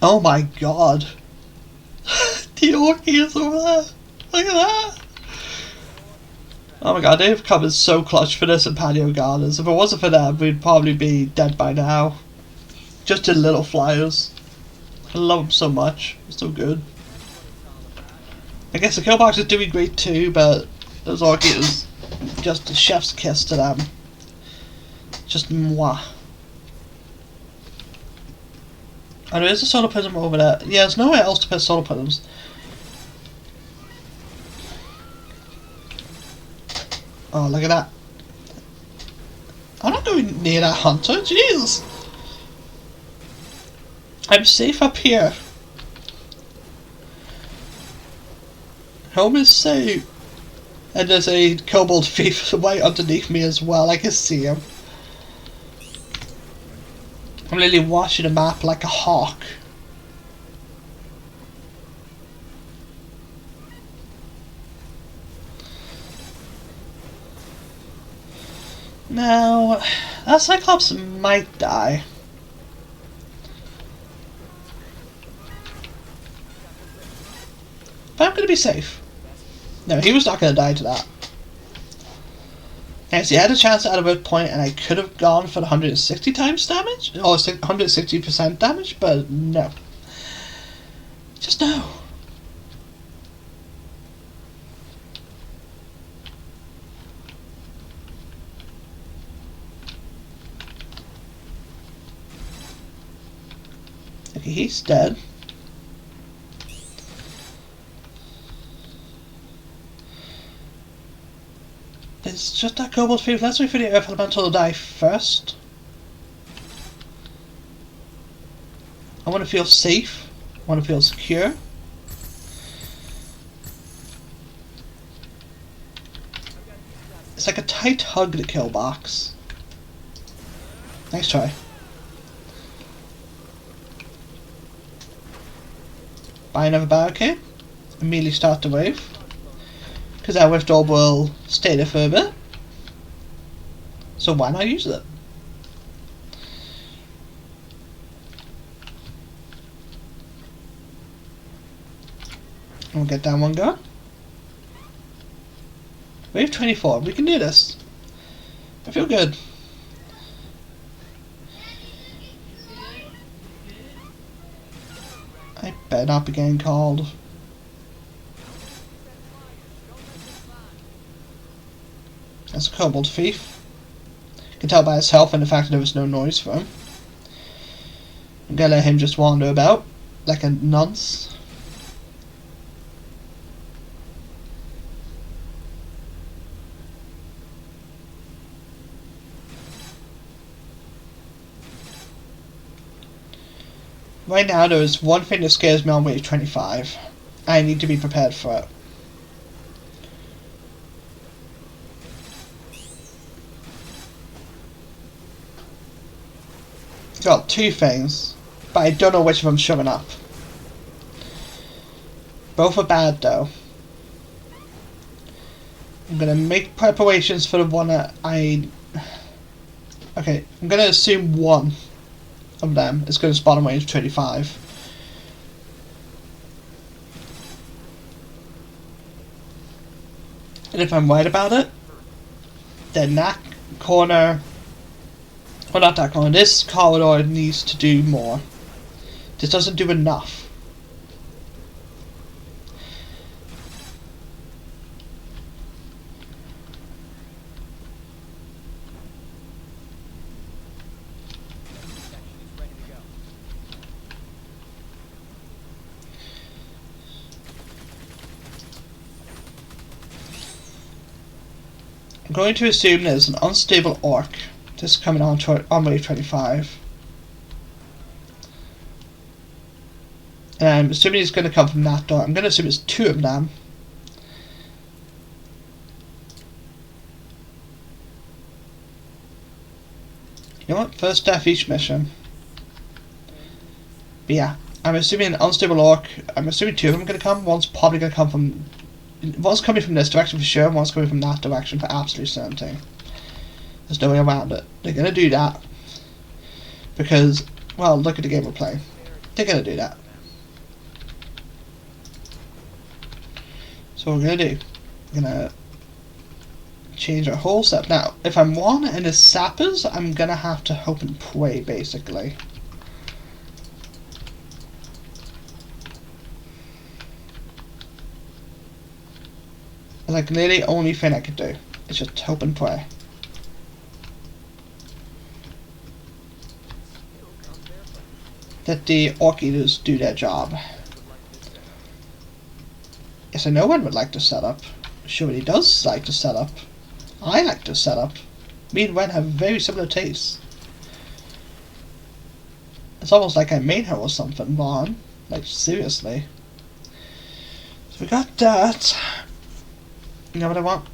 Oh my god. The Orcs is over there. Look at that. Oh my god, they've come in so clutch for this in Patio Gardens. If it wasn't for them, we'd probably be dead by now. Just the little flyers. I love them so much. They're so good. I guess the kill box is doing great too, but those Orcs is just a chef's kiss to them. Just mwah. Oh, there is a solar prism over there. Yeah, there's nowhere else to put solar prisms. Oh, look at that. I'm not going near that hunter, jeez. I'm safe up here. Home is safe. And there's a kobold thief right underneath me as well. I can see him. I'm literally watching the map like a hawk. Now, that Cyclops might die. But I'm going to be safe. No, he was not going to die to that. Yes, he had a chance at a red point, and I could have gone for the 160 times damage, or 160% damage, but no. Just no. Okay, he's dead. It's just that kobold thief. Let's wait for the earth elemental to die first. I want to feel safe. I want to feel secure. It's like a tight hug, the kill box. Nice try. Buy another barricade. Immediately start the wave. Because our rift orb will stay there for a bit. So why not use it? And we'll get down one go. Wave 24. We can do this. I feel good. I better not be getting called. That's a kobold thief. You can tell by his health and the fact that there was no noise from him. I'm gonna let him just wander about like a nonce. Right now there is one thing that scares me on wave 25. I need to be prepared for it. Got two things, but I don't know which of them showing up. Both are bad though. I'm gonna make preparations for the one that Okay, I'm gonna assume one of them is gonna spawn on wave 25. And if I'm right about it, then that corner, well not that corner, this corridor needs to do more. This doesn't do enough. I'm going to assume there's an unstable orc just coming on wave 25. And I'm assuming it's going to come from that door. I'm going to assume it's two of them. You know what? First death each mission. But yeah, I'm assuming an unstable orc. I'm assuming two of them are going to come. One's probably going to come from... One's coming from this direction for sure, and one's coming from that direction for absolute certainty. There's no way around it. They're going to do that. Because, well, look at the game we're playing. They're going to do that. So what we're going to do, we're going to change our whole setup. Now, if I'm one and it's sappers, I'm going to have to hope and pray, basically. Like, literally the only thing I could do is just hope and pray. That the Orc Eaters do their job. Yes, I know one would like to set up. Sure, he does like to set up. I like to set up. Me and Ren have very similar tastes. It's almost like I made her or something, Vaan. Like, seriously. So we got that. You know what I want?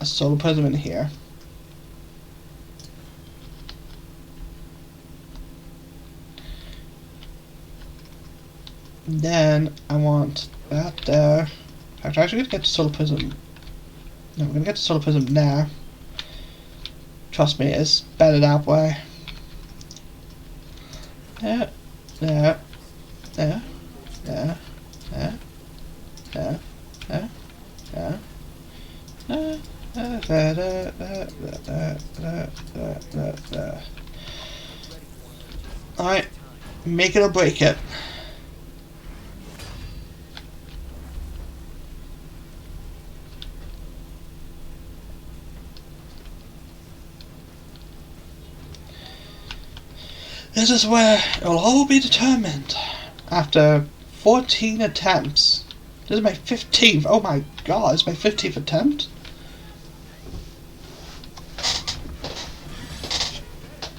A solar prism in here. And then I want that there. In fact, I'm actually going to get the solar prism. No, we're going to get the solar prism there. Trust me, it's better that way. There, there, there, there, there, there, there, there. Alright, make it or break it. This is where it will all be determined. After 14 attempts. This is my 15th. Oh my god, it's my 15th attempt?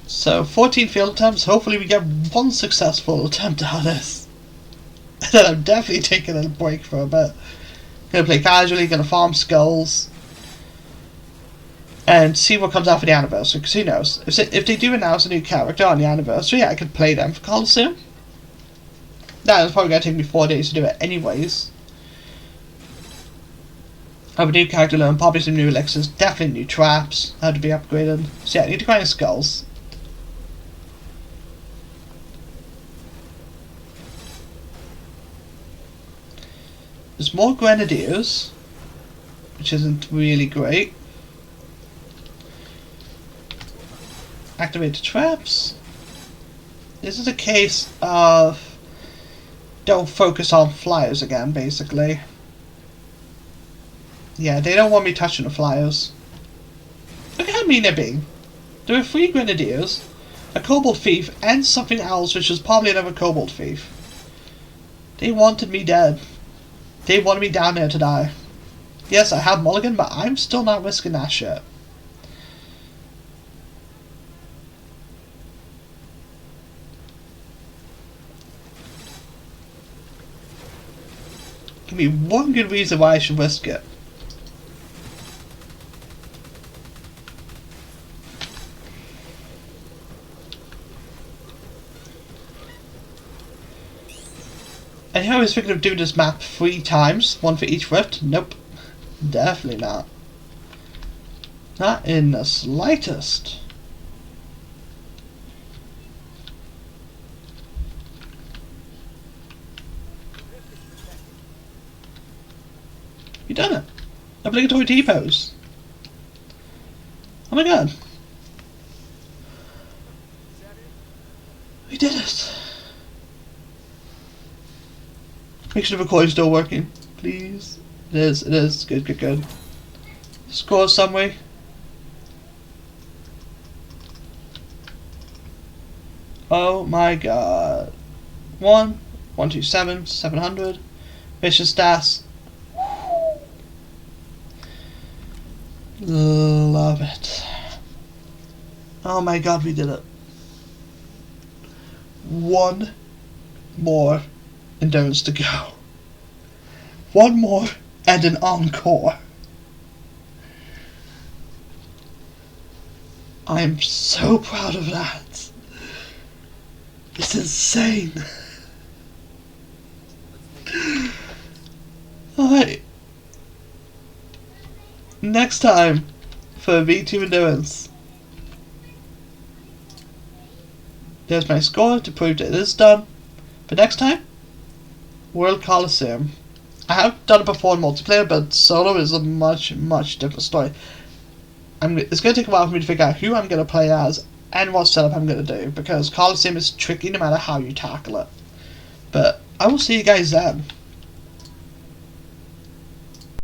So, 14 failed attempts. Hopefully we get one successful attempt out of this. And then I'm definitely taking a break for a bit. Gonna play casually, gonna farm skulls. And see what comes out for the anniversary, because who knows? If they do announce a new character on the anniversary, I could play them for Coliseum. That's probably going to take me 4 days to do it anyways. I have a new character learn, probably some new elixirs, definitely new traps, how to be upgraded. So yeah, I need to grind skulls. There's more grenadiers, which isn't really great. Activate the traps. This is a case of don't focus on flyers again, basically. Yeah, they don't want me touching the flyers. Look how mean they're being. There are 3 grenadiers, a kobold thief, and something else, which is probably another kobold thief. They wanted me dead. They wanted me down there to die. Yes, I have mulligan, but I'm still not risking that shit. Give me one good reason why I should risk it. And here I was thinking of doing this map 3 times, one for each rift. Nope. Definitely not. Not in the slightest. You done it. Obligatory T-pose. Oh my god. We did it. Make sure the recording's still working, please. It is. Good, good, good. Score summary. Oh my god. 127, 700. Mission stats. Love it. Oh my god, we did it. One more endurance to go. One more and an encore. I am so proud of that. It's insane. Alright. Next time for V2 endurance. There's my score to prove that it is done. But next time, World Coliseum. I have done it before in multiplayer, but solo is a much, much different story. It's going to take a while for me to figure out who I'm going to play as and what setup I'm going to do, because Coliseum is tricky no matter how you tackle it. But I will see you guys then.